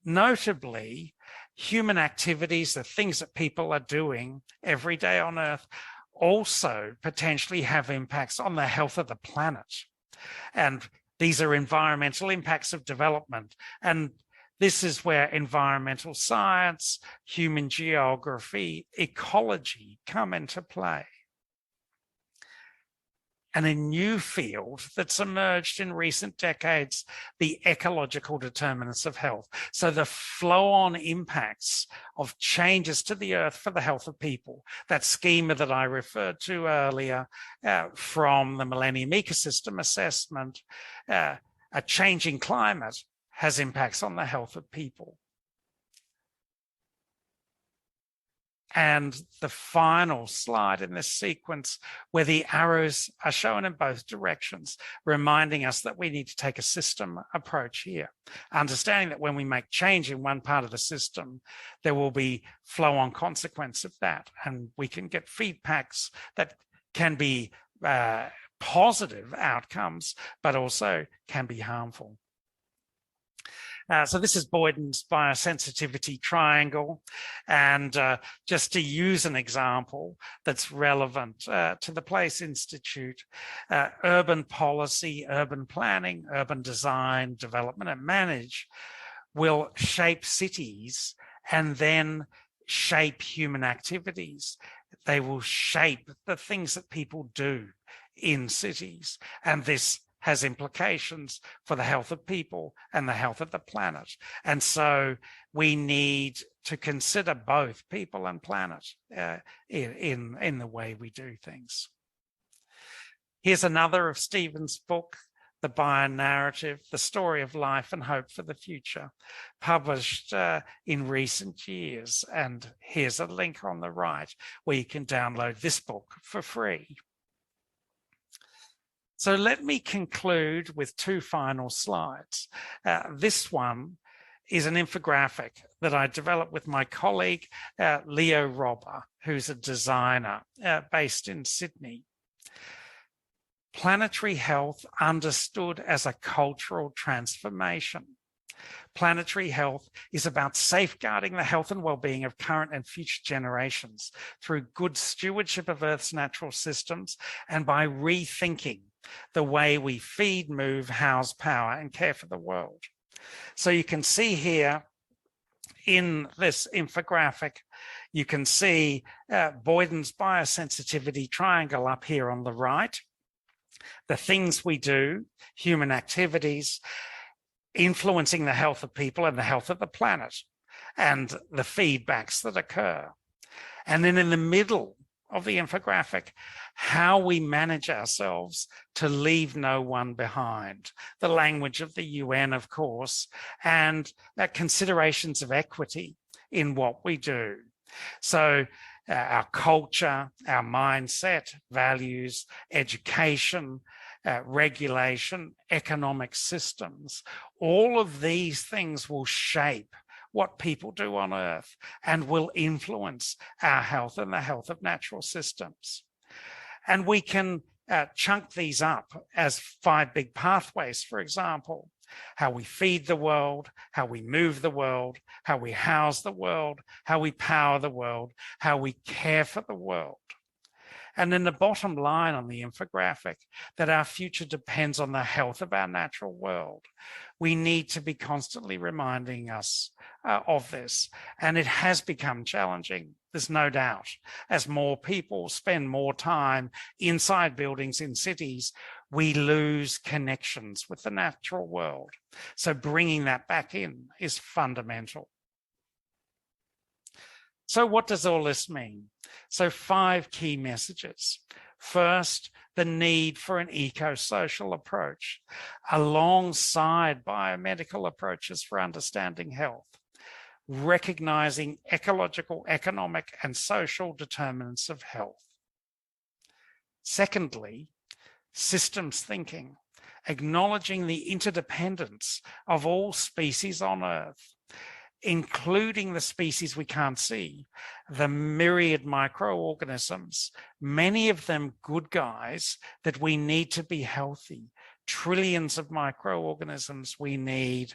Notably, human activities, the things that people are doing every day on Earth, also potentially have impacts on the health of the planet. And these are environmental impacts of development. And this is where environmental science, human geography, ecology come into play. And a new field that's emerged in recent decades, the ecological determinants of health. So the flow-on impacts of changes to the Earth for the health of people. That schema that I referred to earlier from the Millennium Ecosystem Assessment, a changing climate has impacts on the health of people. And the final slide in this sequence, where the arrows are shown in both directions, reminding us that we need to take a system approach here, understanding that when we make change in one part of the system, there will be flow-on consequence of that, and we can get feedbacks that can be positive outcomes, but also can be harmful. So this is Boyden's biosensitivity triangle. And just to use an example that's relevant to the Place Institute, urban policy, urban planning, urban design, development and manage will shape cities and then shape human activities. They will shape the things that people do in cities. And this has implications for the health of people and the health of the planet. And so we need to consider both people and planet in the way we do things. Here's another of Stephen's book, The Bio-Narrative, The Story of Life and Hope for the Future, published in recent years. And here's a link on the right where you can download this book for free. So let me conclude with two final slides. This one is an infographic that I developed with my colleague, Leo Robber, who's a designer based in Sydney. Planetary health understood as a cultural transformation. Planetary health is about safeguarding the health and well-being of current and future generations through good stewardship of Earth's natural systems and by rethinking the way we feed, move, house, power, and care for the world. So you can see here in this infographic, you can see Boyden's biosensitivity triangle up here on the right. The things we do, human activities, influencing the health of people and the health of the planet, and the feedbacks that occur. And then in the middle of the infographic, how we manage ourselves to leave no one behind. The language of the UN, of course, and considerations of equity in what we do. So our culture, our mindset, values, education, regulation, economic systems, all of these things will shape what people do on Earth and will influence our health and the health of natural systems. And we can chunk these up as 5 big pathways, for example, how we feed the world, how we move the world, how we house the world, how we power the world, how we care for the world. And then the bottom line on the infographic, that our future depends on the health of our natural world. We need to be constantly reminding us of this. And it has become challenging, there's no doubt. As more people spend more time inside buildings in cities, we lose connections with the natural world. So bringing that back in is fundamental. So what does all this mean? So 5 key messages. First, the need for an eco-social approach alongside biomedical approaches for understanding health, recognizing ecological, economic, and social determinants of health. Secondly, systems thinking, acknowledging the interdependence of all species on Earth, including the species we can't see, the myriad microorganisms, many of them good guys that we need to be healthy, trillions of microorganisms we need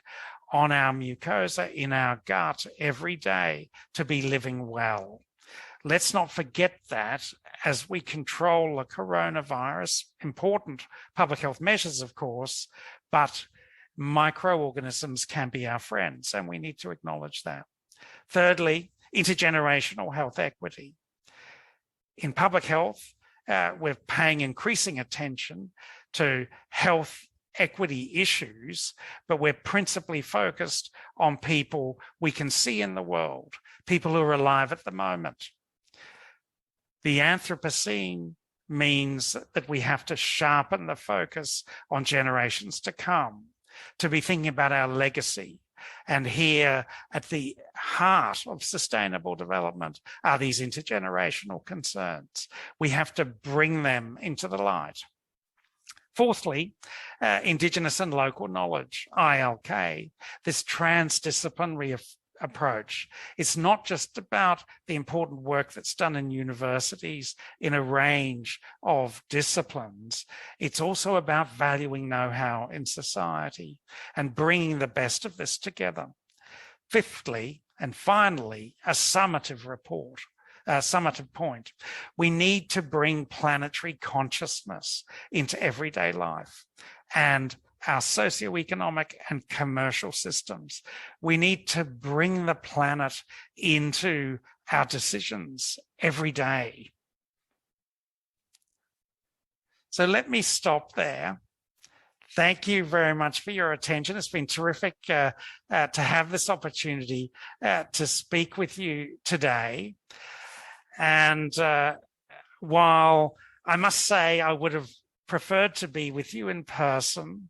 on our mucosa, in our gut every day to be living well. Let's not forget that as we control the coronavirus, important public health measures, of course, but microorganisms can be our friends, and we need to acknowledge that. Thirdly, intergenerational health equity. In public health, we're paying increasing attention to health equity issues, but we're principally focused on people we can see in the world, people who are alive at the moment. The Anthropocene means that we have to sharpen the focus on generations to come, to be thinking about our legacy, And here at the heart of sustainable development are these intergenerational concerns. We have to bring them into the light. Fourthly, Indigenous and local knowledge, ILK, this transdisciplinary approach. It's not just about the important work that's done in universities in a range of disciplines. It's also about valuing know-how in society and bringing the best of this together. Fifthly, and finally, a summative point. We need to bring planetary consciousness into everyday life and our socioeconomic and commercial systems. We need to bring the planet into our decisions every day. So let me stop there. Thank you very much for your attention. It's been terrific to have this opportunity to speak with you today. And while I must say I would have preferred to be with you in person,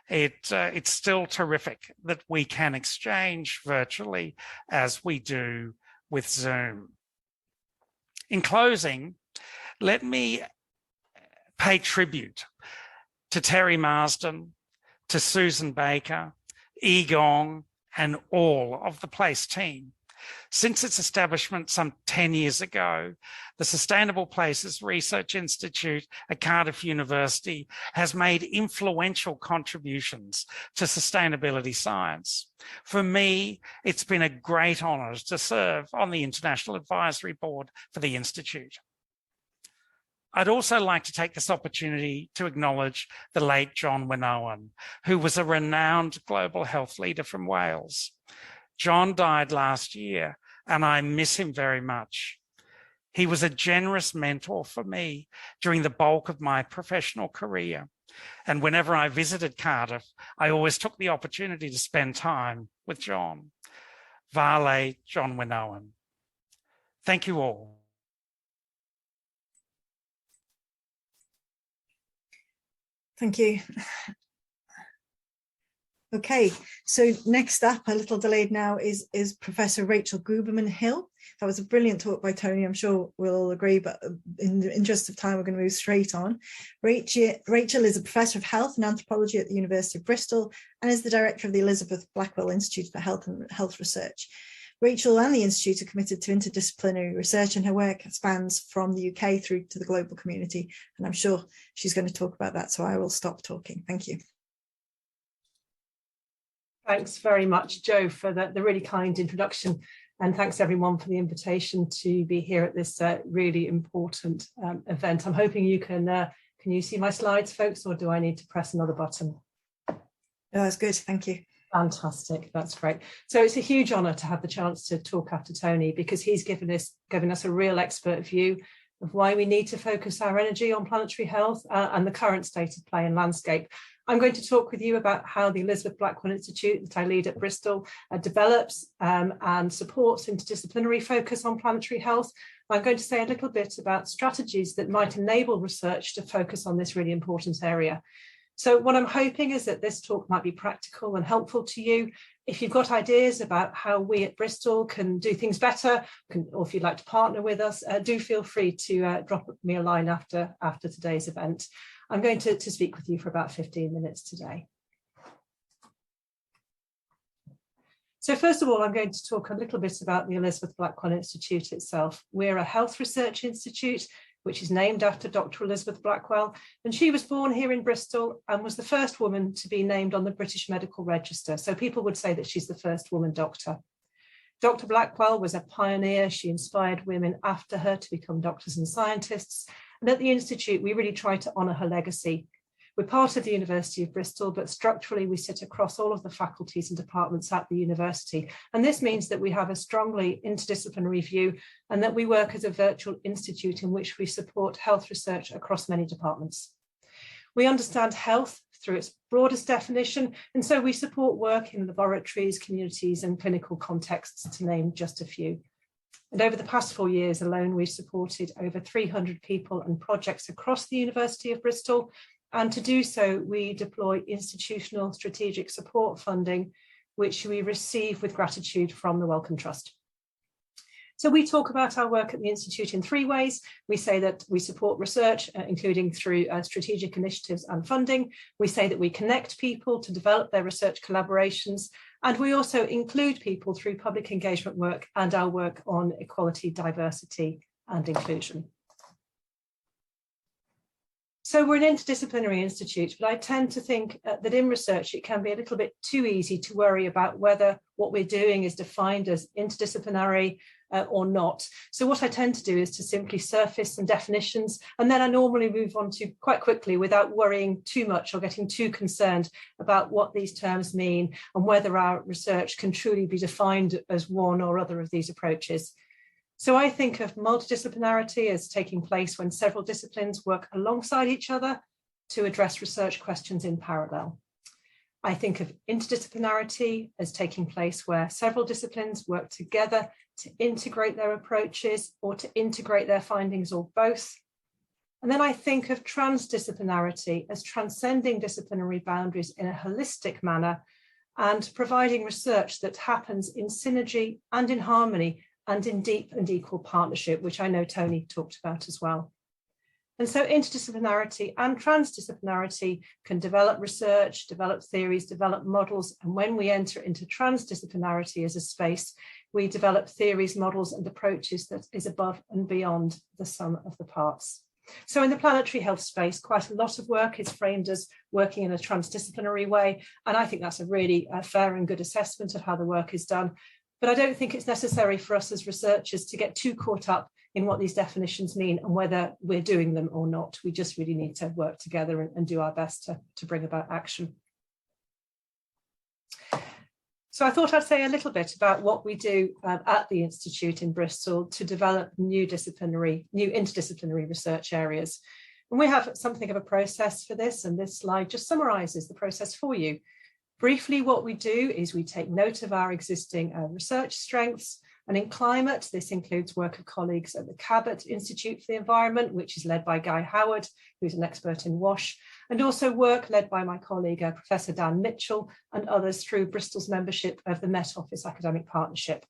it's still terrific that we can exchange virtually as we do with Zoom. In closing, let me pay tribute to Terry Marsden, to Susan Baker, Egong, and all of the Place team. Since its establishment some 10 years ago, the Sustainable Places Research Institute at Cardiff University has made influential contributions to sustainability science. For me, it's been a great honour to serve on the International Advisory Board for the Institute. I'd also like to take this opportunity to acknowledge the late John Winowan, who was a renowned global health leader from Wales. John died last year, and I miss him very much. He was a generous mentor for me during the bulk of my professional career. And whenever I visited Cardiff, I always took the opportunity to spend time with John. Vale John Winowan. Thank you all. Thank you. Okay, so next up, a little delayed now, is Professor Rachael Gooberman-Hill. That was a brilliant talk by Tony, I'm sure we'll all agree, but in the interest of time, we're going to move straight on. Rachael is a Professor of Health and Anthropology at the University of Bristol and is the Director of the Elizabeth Blackwell Institute for Health and Health Research. Rachael and the Institute are committed to interdisciplinary research, and her work spans from the UK through to the global community, and I'm sure she's going to talk about that, so I will stop talking. Thank you. Thanks very much, Jo, for the really kind introduction, and thanks everyone for the invitation to be here at this really important event. I'm hoping you can you see my slides, folks, or do I need to press another button? No, that's good, thank you. Fantastic, that's great. So it's a huge honour to have the chance to talk after Tony, because he's given us a real expert view of why we need to focus our energy on planetary health and the current state of play and landscape. I'm going to talk with you about how the Elizabeth Blackwell Institute that I lead at Bristol develops and supports interdisciplinary focus on planetary health. I'm going to say a little bit about strategies that might enable research to focus on this really important area. So what I'm hoping is that this talk might be practical and helpful to you. If you've got ideas about how we at Bristol can do things better, or if you'd like to partner with us, do feel free to drop me a line after today's event. I'm going to speak with you for about 15 minutes today. So first of all, I'm going to talk a little bit about the Elizabeth Blackwell Institute itself. We're a health research institute which is named after Dr. Elizabeth Blackwell, and she was born here in Bristol and was the first woman to be named on the British Medical Register. So people would say that she's the first woman doctor. Dr. Blackwell was a pioneer. She inspired women after her to become doctors and scientists. And at the Institute, we really try to honour her legacy. We're part of the University of Bristol, but structurally we sit across all of the faculties and departments at the university. And this means that we have a strongly interdisciplinary view and that we work as a virtual institute in which we support health research across many departments. We understand health through its broadest definition, and so we support work in laboratories, communities, and clinical contexts, to name just a few. And over the past 4 years alone, we've supported over 300 people and projects across the University of Bristol. And to do so, we deploy institutional strategic support funding, which we receive with gratitude from the Wellcome Trust. So we talk about our work at the Institute in 3 ways. We say that we support research, including through strategic initiatives and funding. We say that we connect people to develop their research collaborations. And we also include people through public engagement work and our work on equality, diversity, and inclusion. So we're an interdisciplinary institute, but I tend to think that in research, it can be a little bit too easy to worry about whether what we're doing is defined as interdisciplinary or not. So what I tend to do is to simply surface some definitions, and then I normally move on to quite quickly without worrying too much or getting too concerned about what these terms mean and whether our research can truly be defined as one or other of these approaches. So I think of multidisciplinarity as taking place when several disciplines work alongside each other to address research questions in parallel. I think of interdisciplinarity as taking place where several disciplines work together to integrate their approaches or to integrate their findings or both. And then I think of transdisciplinarity as transcending disciplinary boundaries in a holistic manner and providing research that happens in synergy and in harmony and in deep and equal partnership, which I know Tony talked about as well. And so interdisciplinarity and transdisciplinarity can develop research, develop theories, develop models. And when we enter into transdisciplinarity as a space, we develop theories, models, and approaches that is above and beyond the sum of the parts. So in the planetary health space, quite a lot of work is framed as working in a transdisciplinary way. And I think that's a really fair and good assessment of how the work is done. But I don't think it's necessary for us as researchers to get too caught up in what these definitions mean and whether we're doing them or not. We just really need to work together and do our best to bring about action. So I thought I'd say a little bit about what we do at the Institute in Bristol to develop new interdisciplinary research areas. And we have something of a process for this, and this slide just summarises the process for you. Briefly, what we do is we take note of our existing research strengths, and in climate, this includes work of colleagues at the Cabot Institute for the Environment, which is led by Guy Howard, who's an expert in WASH, and also work led by my colleague, Professor Dan Mitchell, and others through Bristol's membership of the Met Office Academic Partnership.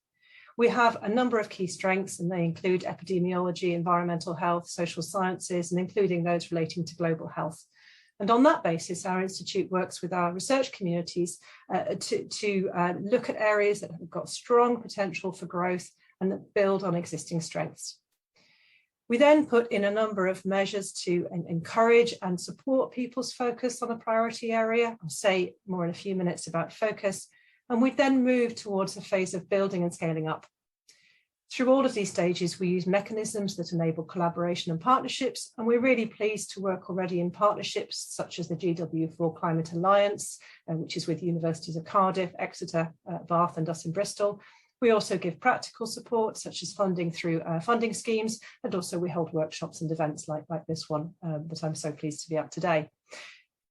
We have a number of key strengths, and they include epidemiology, environmental health, social sciences, and including those relating to global health. And on that basis, our institute works with our research communities to look at areas that have got strong potential for growth and that build on existing strengths. We then put in a number of measures to encourage and support people's focus on a priority area. I'll say more in a few minutes about focus. And we then move towards a phase of building and scaling up. Through all of these stages, we use mechanisms that enable collaboration and partnerships, and we're really pleased to work already in partnerships such as the GW4 Climate Alliance, which is with universities of Cardiff, Exeter, Bath, and us in Bristol. We also give practical support, such as funding through funding schemes, and also we hold workshops and events like this one that I'm so pleased to be at today.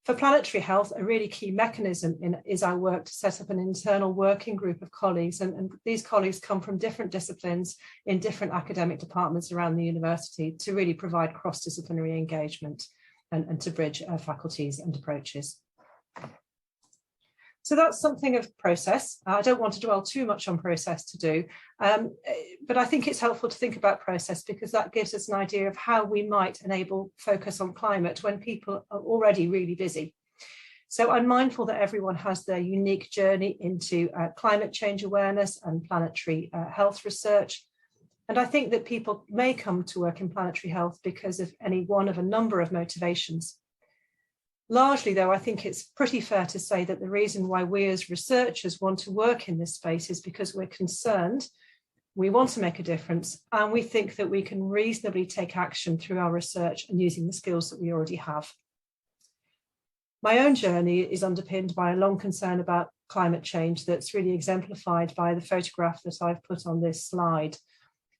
For planetary health, a really key mechanism is our work to set up an internal working group of colleagues. And these colleagues come from different disciplines in different academic departments around the university to really provide cross-disciplinary engagement and to bridge faculties and approaches. So that's something of process. I don't want to dwell too much on process to do, but I think it's helpful to think about process because that gives us an idea of how we might enable focus on climate when people are already really busy. So I'm mindful that everyone has their unique journey into climate change awareness and planetary health research. And I think that people may come to work in planetary health because of any one of a number of motivations. Largely, though, I think it's pretty fair to say that the reason why we as researchers want to work in this space is because we're concerned, we want to make a difference, and we think that we can reasonably take action through our research and using the skills that we already have. My own journey is underpinned by a long concern about climate change that's really exemplified by the photograph that I've put on this slide.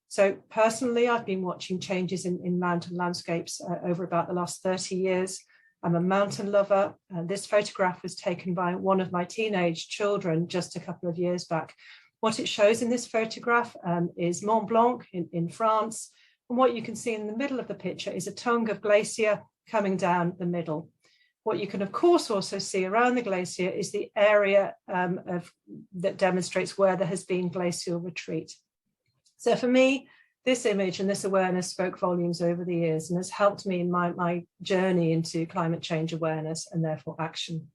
So personally, I've been watching changes in mountain landscapes over about the last 30 years. I'm a mountain lover, and this photograph was taken by one of my teenage children just a couple of years back. What it shows in this photograph is Mont Blanc in France, and what you can see in the middle of the picture is a tongue of glacier coming down the middle. What you can, of course, also see around the glacier is the area that demonstrates where there has been glacial retreat. So for me, this image and this awareness spoke volumes over the years and has helped me in my journey into climate change awareness and therefore action.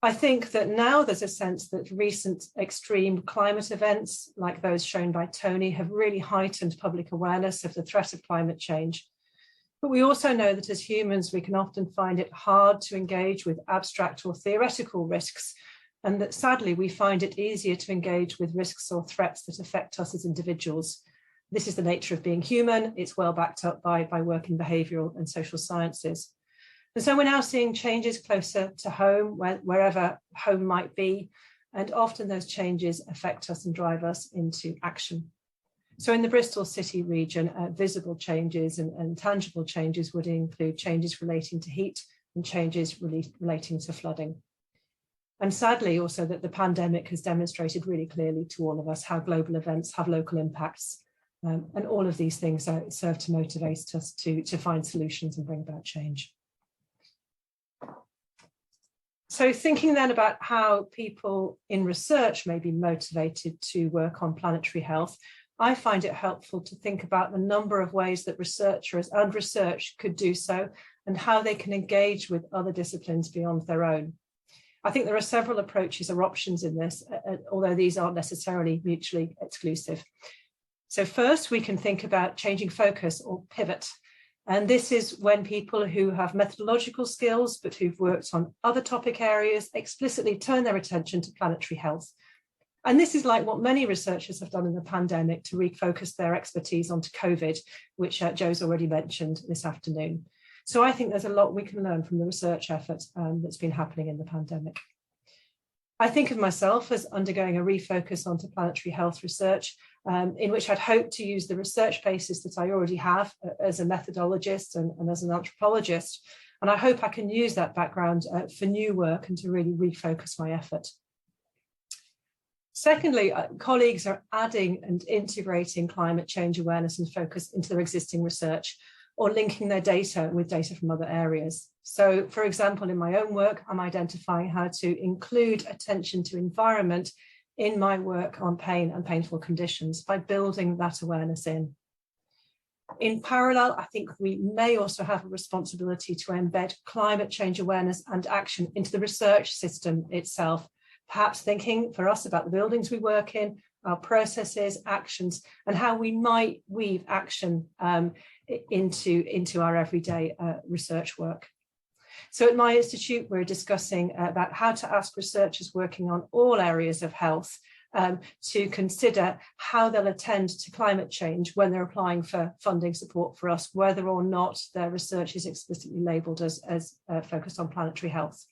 I think that now there's a sense that recent extreme climate events, like those shown by Tony, have really heightened public awareness of the threat of climate change. But we also know that as humans, we can often find it hard to engage with abstract or theoretical risks, and that sadly, we find it easier to engage with risks or threats that affect us as individuals. This is the nature of being human. It's well backed up by work in behavioural and social sciences. And so we're now seeing changes closer to home, wherever home might be, and often those changes affect us and drive us into action. So in the Bristol city region, visible changes and tangible changes would include changes relating to heat and changes relating to flooding. And sadly, also that the pandemic has demonstrated really clearly to all of us how global events have local impacts. And all of these things serve to motivate us to find solutions and bring about change. So thinking then about how people in research may be motivated to work on planetary health, I find it helpful to think about the number of ways that researchers and research could do so and how they can engage with other disciplines beyond their own. I think there are several approaches or options in this, although these aren't necessarily mutually exclusive. So first, we can think about changing focus or pivot. And this is when people who have methodological skills, but who've worked on other topic areas, explicitly turn their attention to planetary health. And this is like what many researchers have done in the pandemic to refocus their expertise onto COVID, which Joe's already mentioned this afternoon. So I think there's a lot we can learn from the research effort that's been happening in the pandemic. I think of myself as undergoing a refocus onto planetary health research, in which I'd hope to use the research basis that I already have as a methodologist and as an anthropologist. And I hope I can use that background for new work and to really refocus my effort. Secondly, colleagues are adding and integrating climate change awareness and focus into their existing research or linking their data with data from other areas. So, for example, in my own work, I'm identifying how to include attention to environment in my work on pain and painful conditions by building that awareness in. In parallel, I think we may also have a responsibility to embed climate change awareness and action into the research system itself, perhaps thinking for us about the buildings we work in, our processes, actions, and how we might weave action into our everyday research work. So at my institute, we're discussing about how to ask researchers working on all areas of health to consider how they'll attend to climate change when they're applying for funding support for us, whether or not their research is explicitly labelled as focused on planetary health.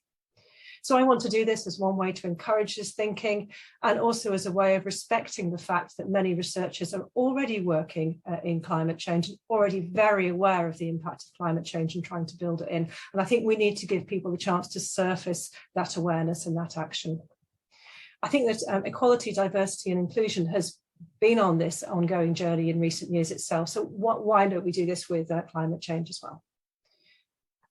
So I want to do this as one way to encourage this thinking and also as a way of respecting the fact that many researchers are already working in climate change, already very aware of the impact of climate change and trying to build it in. And I think we need to give people the chance to surface that awareness and that action. I think that equality, diversity and inclusion has been on this ongoing journey in recent years itself. So why don't we do this with climate change as well?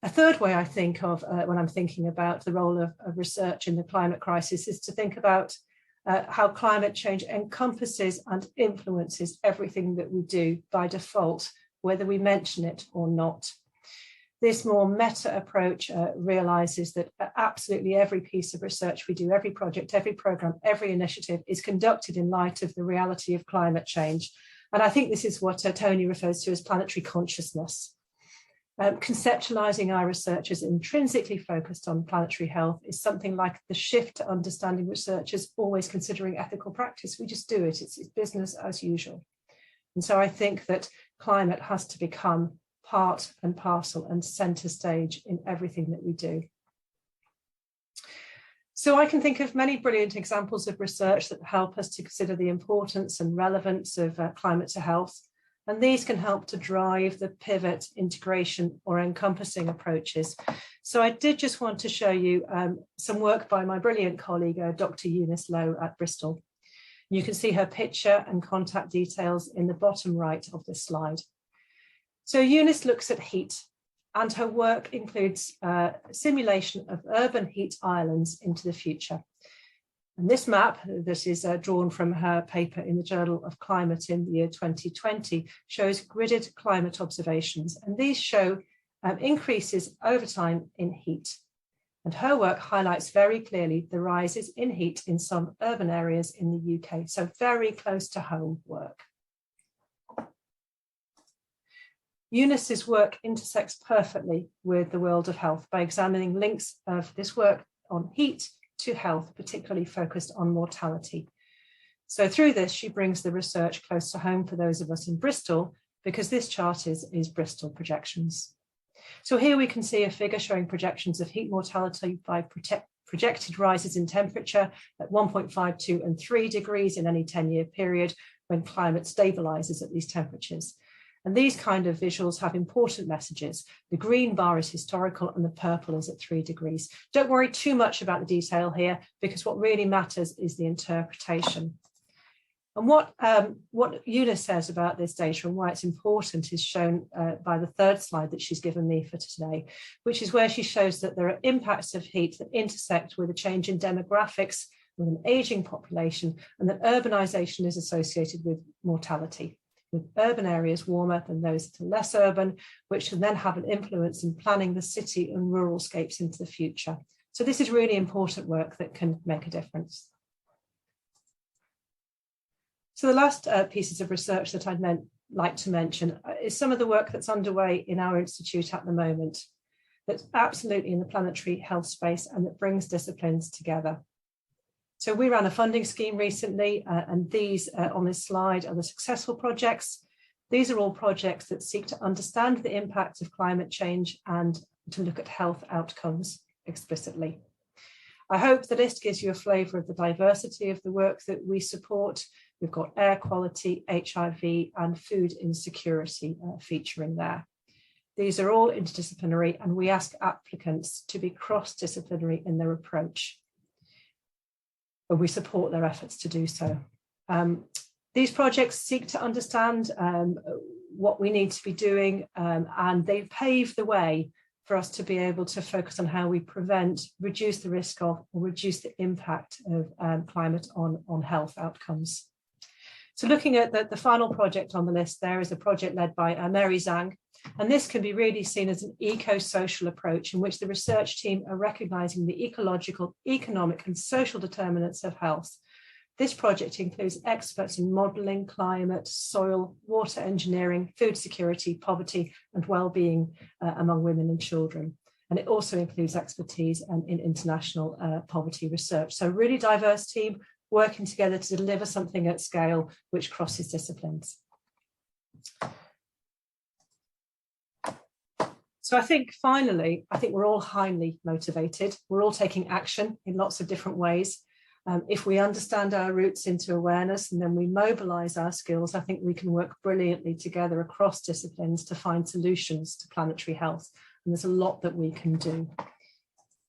A third way I think of when I'm thinking about the role of research in the climate crisis is to think about how climate change encompasses and influences everything that we do by default, whether we mention it or not. This more meta approach realises that absolutely every piece of research we do, every project, every programme, every initiative is conducted in light of the reality of climate change. And I think this is what Tony refers to as planetary consciousness. Conceptualizing our research as intrinsically focused on planetary health is something like the shift to understanding research as always considering ethical practice. We just do it, it's business as usual. And so I think that climate has to become part and parcel and center stage in everything that we do. So I can think of many brilliant examples of research that help us to consider the importance and relevance of climate to health. And these can help to drive the pivot, integration or encompassing approaches. So I did just want to show you some work by my brilliant colleague, Dr. Eunice Lowe at Bristol. You can see her picture and contact details in the bottom right of this slide. So Eunice looks at heat and her work includes simulation of urban heat islands into the future. And this map, that is drawn from her paper in the Journal of Climate in the year 2020, shows gridded climate observations, and these show increases over time in heat. And her work highlights very clearly the rises in heat in some urban areas in the UK, so very close to home work. Eunice's work intersects perfectly with the world of health by examining links of this work on heat to health, particularly focused on mortality. So through this, she brings the research close to home for those of us in Bristol, because this chart is Bristol projections. So here we can see a figure showing projections of heat mortality by projected rises in temperature at 1.5, 2 and 3 degrees in any 10-year period when climate stabilizes at these temperatures. And these kind of visuals have important messages. The green bar is historical and the purple is at 3 degrees. Don't worry too much about the detail here, because what really matters is the interpretation. And what Eunice says about this data and why it's important is shown by the third slide that she's given me for today, which is where she shows that there are impacts of heat that intersect with a change in demographics, with an aging population, and that urbanization is associated with mortality, with urban areas warmer than those that are less urban, which can then have an influence in planning the city and rural scapes into the future. So this is really important work that can make a difference. So the last pieces of research that I'd like to mention is some of the work that's underway in our institute at the moment, that's absolutely in the planetary health space and that brings disciplines together. So we ran a funding scheme recently, and these on this slide are the successful projects. These are all projects that seek to understand the impact of climate change and to look at health outcomes explicitly. I hope the list gives you a flavour of the diversity of the work that we support. We've got air quality, HIV and food insecurity featuring there. These are all interdisciplinary, and we ask applicants to be cross-disciplinary in their approach, but we support their efforts to do so. These projects seek to understand what we need to be doing, and they pave the way for us to be able to focus on how we prevent, reduce the risk of, or reduce the impact of climate on health outcomes. So looking at the final project on the list, there is a project led by Mary Zhang, and this can be really seen as an eco-social approach in which the research team are recognising the ecological, economic and social determinants of health. This project includes experts in modelling, climate, soil, water engineering, food security, poverty and well-being among women and children. And it also includes expertise in international poverty research. So really diverse team working together to deliver something at scale which crosses disciplines. So I think finally, we're all highly motivated. We're all taking action in lots of different ways. If we understand our roots into awareness and then we mobilise our skills, I think we can work brilliantly together across disciplines to find solutions to planetary health. And there's a lot that we can do.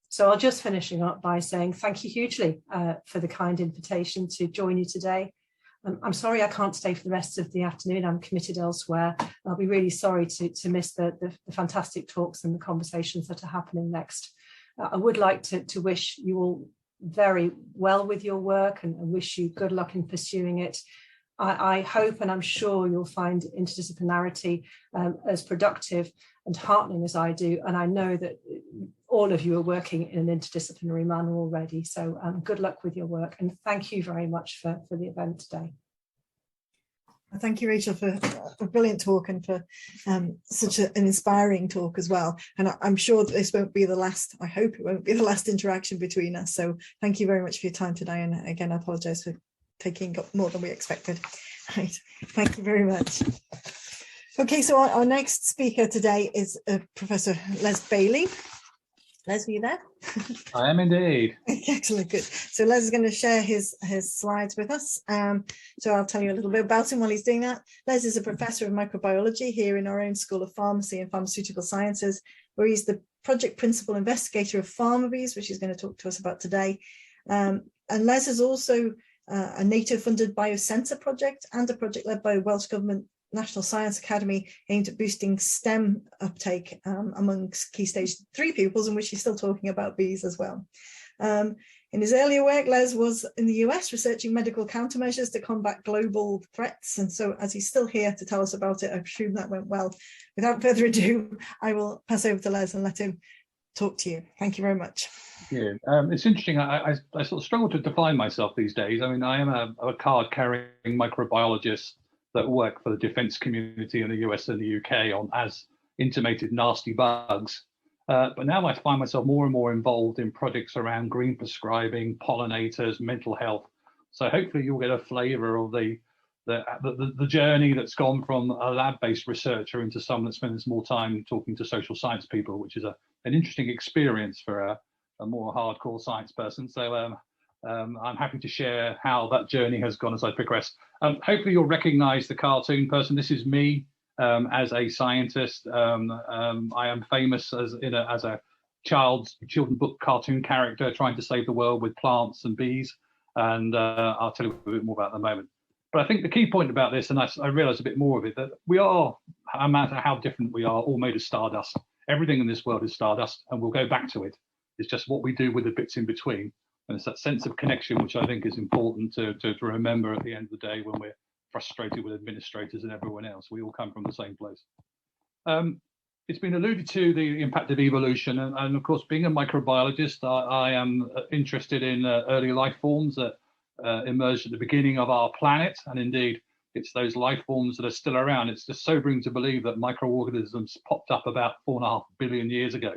So I'll just finishing up by saying thank you hugely for the kind invitation to join you today. I'm sorry I can't stay for the rest of the afternoon. I'm committed elsewhere. I'll be really sorry to miss the fantastic talks and the conversations that are happening next. I would like to wish you all very well with your work and wish you good luck in pursuing it. I hope and I'm sure you'll find interdisciplinarity as productive and heartening as I do. And I know that all of you are working in an interdisciplinary manner already. So good luck with your work and thank you very much for the event today. Thank you, Rachel, for a brilliant talk and for such an inspiring talk as well. And I'm sure that this won't be the last, I hope it won't be the last interaction between us. So thank you very much for your time today. And again, I apologise for taking up more than we expected. Right, thank you very much. Okay, so our next speaker today is Professor Les Bailey. Les, are you there? I am indeed. Excellent, good. So Les is going to share his slides with us. So I'll tell you a little bit about him while he's doing that. Les is a professor of microbiology here in our own School of Pharmacy and Pharmaceutical Sciences, where he's the project principal investigator of PharmaBees, which he's going to talk to us about today. And Les is also a NATO-funded biosensor project and a project led by Welsh Government National Science Academy aimed at boosting STEM uptake amongst Key Stage 3 pupils, in which he's still talking about bees as well. In his earlier work, Les was in the US researching medical countermeasures to combat global threats. And so as he's still here to tell us about it, I presume that went well. Without further ado, I will pass over to Les and let him talk to you. Thank you very much. Yeah, it's interesting. I sort of struggle to define myself these days. I mean, I am a card-carrying microbiologist that work for the defence community in the US and the UK on as intimated nasty bugs. But now I find myself more and more involved in projects around green prescribing, pollinators, mental health. So hopefully you'll get a flavour of the journey that's gone from a lab-based researcher into someone that spends more time talking to social science people, which is an interesting experience for a more hardcore science person. So I'm happy to share how that journey has gone as I progress. Hopefully you'll recognise the cartoon person. This is me. As a scientist, I am famous as a children book cartoon character trying to save the world with plants and bees, and I'll tell you a bit more about that in a moment. But I think the key point about this, and I realise a bit more of it, that we are, no matter how different we are, all made of stardust. Everything in this world is stardust, and we'll go back to it. It's just what we do with the bits in between, and it's that sense of connection which I think is important to remember at the end of the day when we're frustrated with administrators and everyone else. We all come from the same place. It's been alluded to the impact of evolution, and of course, being a microbiologist, I am interested in early life forms that emerged at the beginning of our planet, and indeed, it's those life forms that are still around. It's just sobering to believe that microorganisms popped up about 4.5 billion years ago,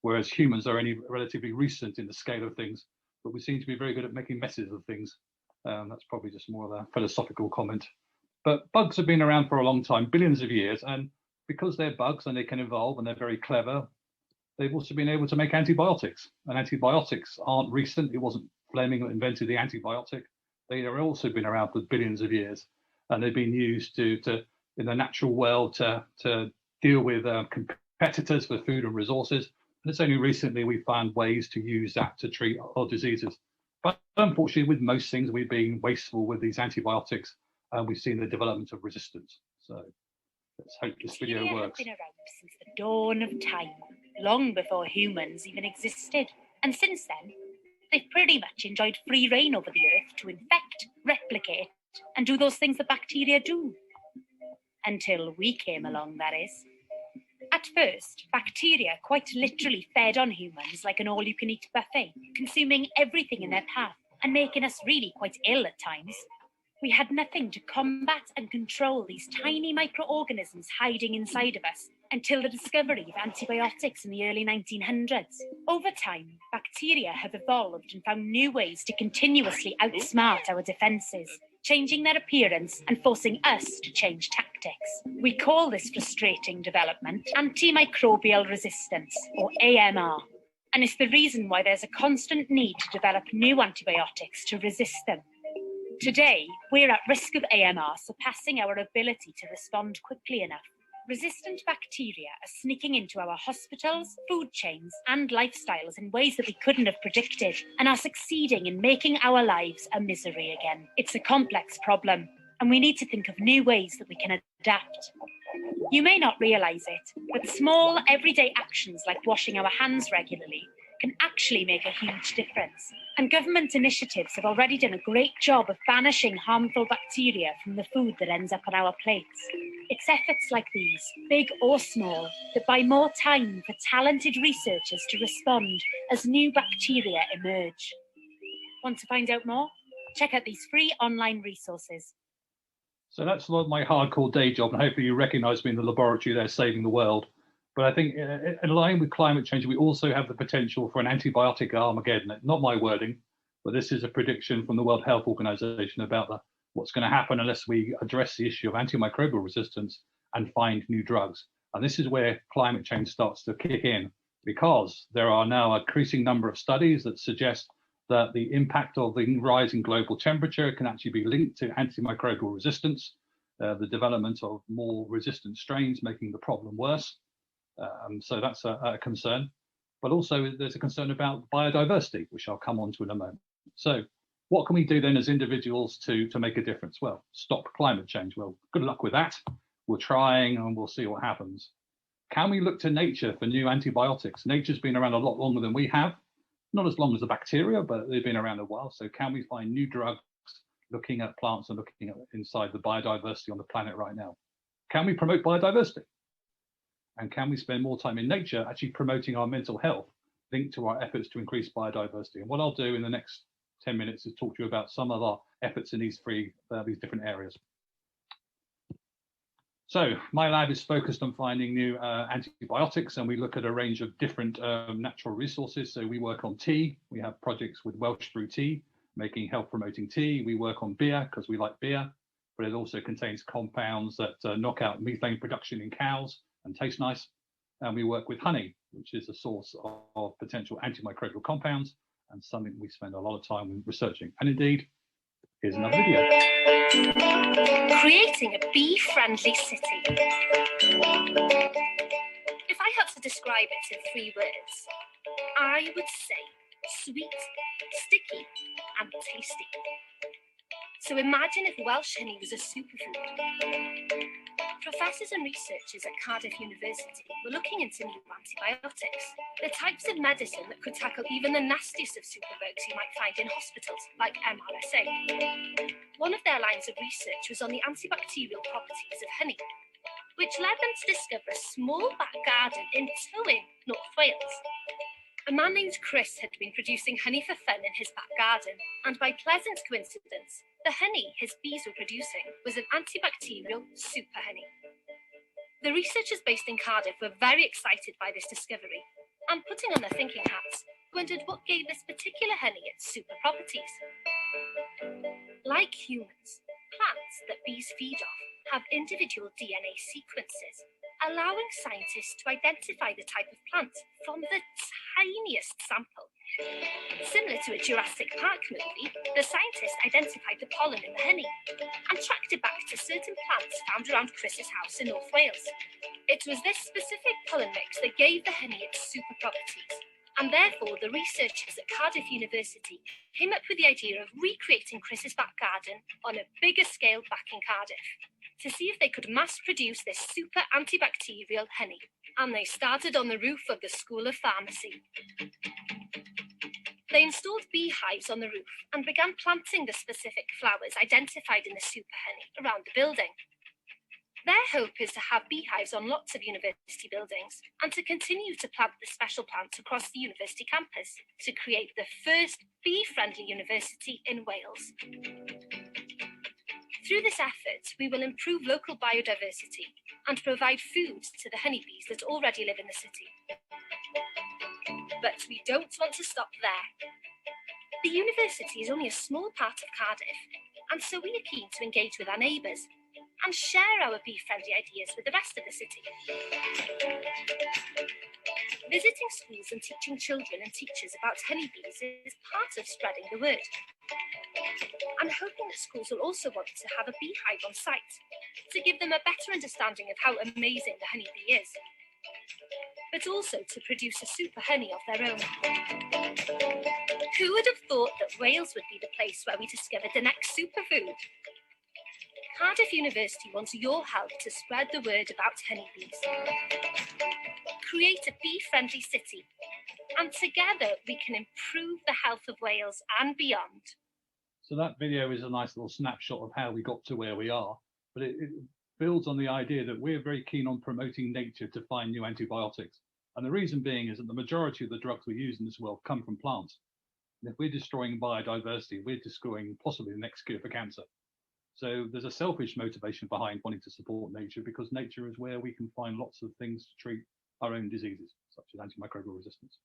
whereas humans are only relatively recent in the scale of things, but we seem to be very good at making messes of things. That's probably just more of a philosophical comment. But bugs have been around for a long time, billions of years, and because they're bugs and they can evolve and they're very clever, they've also been able to make antibiotics. And antibiotics aren't recent. It wasn't Fleming that invented the antibiotic. They have also been around for billions of years, and they've been used to in the natural world to deal with competitors for food and resources. And it's only recently we found ways to use that to treat odd diseases. But unfortunately, with most things, we've been wasteful with these antibiotics, and we've seen the development of resistance. So let's hope this video works. Bacteria have been around since the dawn of time, long before humans even existed. And since then, they've pretty much enjoyed free reign over the earth to infect, replicate, and do those things that bacteria do. Until we came along, that is. At first, bacteria quite literally fed on humans like an all-you-can-eat buffet, consuming everything in their path and making us really quite ill at times. We had nothing to combat and control these tiny microorganisms hiding inside of us until the discovery of antibiotics in the early 1900s. Over time, bacteria have evolved and found new ways to continuously outsmart our defences, changing their appearance and forcing us to change tactics. We call this frustrating development Anti-Microbial Resistance, or AMR, and it's the reason why there's a constant need to develop new antibiotics to resist them. Today, we're at risk of AMR surpassing our ability to respond quickly enough. Resistant bacteria are sneaking into our hospitals, food chains, and lifestyles in ways that we couldn't have predicted, and are succeeding in making our lives a misery again. It's a complex problem, and we need to think of new ways that we can adapt. You may not realise it, but small, everyday actions like washing our hands regularly can actually make a huge difference. And government initiatives have already done a great job of banishing harmful bacteria from the food that ends up on our plates. It's efforts like these, big or small, that buy more time for talented researchers to respond as new bacteria emerge. Want to find out more? Check out these free online resources. So that's my hardcore day job, and hopefully you recognise me in the laboratory there saving the world. But I think in line with climate change, we also have the potential for an antibiotic Armageddon. Not my wording, but this is a prediction from the World Health Organization about what's going to happen unless we address the issue of antimicrobial resistance and find new drugs. And this is where climate change starts to kick in, because there are now an increasing number of studies that suggest that the impact of the rise in global temperature can actually be linked to antimicrobial resistance, the development of more resistant strains making the problem worse. So that's a concern, but also there's a concern about biodiversity, which I'll come on to in a moment. So What can we do then as individuals to make a difference? Well, stop climate change. Well, good luck with that. We're trying and we'll see what happens. Can we look to nature for new antibiotics? Nature's been around a lot longer than we have. Not as long as the bacteria, but they've been around a while. So can we find new drugs looking at plants and looking at inside the biodiversity on the planet right now? Can we promote biodiversity? And can we spend more time in nature actually promoting our mental health linked to our efforts to increase biodiversity? And what I'll do in the next 10 minutes is talk to you about some of our efforts in these different areas. So my lab is focused on finding new antibiotics, and we look at a range of different natural resources. So we work on tea. We have projects with Welsh brew tea, making health promoting tea. We work on beer because we like beer, but it also contains compounds that knock out methane production in cows and taste nice. And we work with honey, which is a source of potential antimicrobial compounds and something we spend a lot of time researching. And indeed, here's another video. Creating a bee-friendly city. If I had to describe it in 3 words, I would say sweet, sticky, and tasty. So imagine if Welsh honey was a superfood. Professors and researchers at Cardiff University were looking into new antibiotics, the types of medicine that could tackle even the nastiest of superbugs you might find in hospitals, like MRSA. One of their lines of research was on the antibacterial properties of honey, which led them to discover a small back garden in Tywyn, North Wales. A man named Chris had been producing honey for fun in his back garden, and by pleasant coincidence, the honey his bees were producing was an antibacterial super honey. The researchers based in Cardiff were very excited by this discovery, and putting on their thinking hats, wondered what gave this particular honey its super properties. Like humans, plants that bees feed off have individual DNA sequences, allowing scientists to identify the type of plant from the tiniest sample. Similar to a Jurassic Park movie, the scientists identified the pollen in the honey and tracked it back to certain plants found around Chris's house in North Wales. It was this specific pollen mix that gave the honey its super properties, and therefore the researchers at Cardiff University came up with the idea of recreating Chris's back garden on a bigger scale back in Cardiff, to see if they could mass produce this super antibacterial honey. And they started on the roof of the School of Pharmacy. They installed beehives on the roof and began planting the specific flowers identified in the super honey around the building. Their hope is to have beehives on lots of university buildings and to continue to plant the special plants across the university campus to create the first bee-friendly university in Wales. Through this effort, we will improve local biodiversity and provide food to the honeybees that already live in the city. But we don't want to stop there. The university is only a small part of Cardiff, and so we are keen to engage with our neighbours and share our bee-friendly ideas with the rest of the city. Visiting schools and teaching children and teachers about honeybees is part of spreading the word. I'm hoping that schools will also want to have a beehive on site to give them a better understanding of how amazing the honeybee is, but also to produce a super honey of their own. Who would have thought that Wales would be the place where we discovered the next superfood? Cardiff University wants your help to spread the word about honeybees. Create a bee-friendly city, and together we can improve the health of Wales and beyond. So that video is a nice little snapshot of how we got to where we are, but it builds on the idea that we're very keen on promoting nature to find new antibiotics. And the reason being is that the majority of the drugs we use in this world come from plants. And if we're destroying biodiversity, we're destroying possibly the next cure for cancer. So there's a selfish motivation behind wanting to support nature, because nature is where we can find lots of things to treat our own diseases, such as antimicrobial resistance.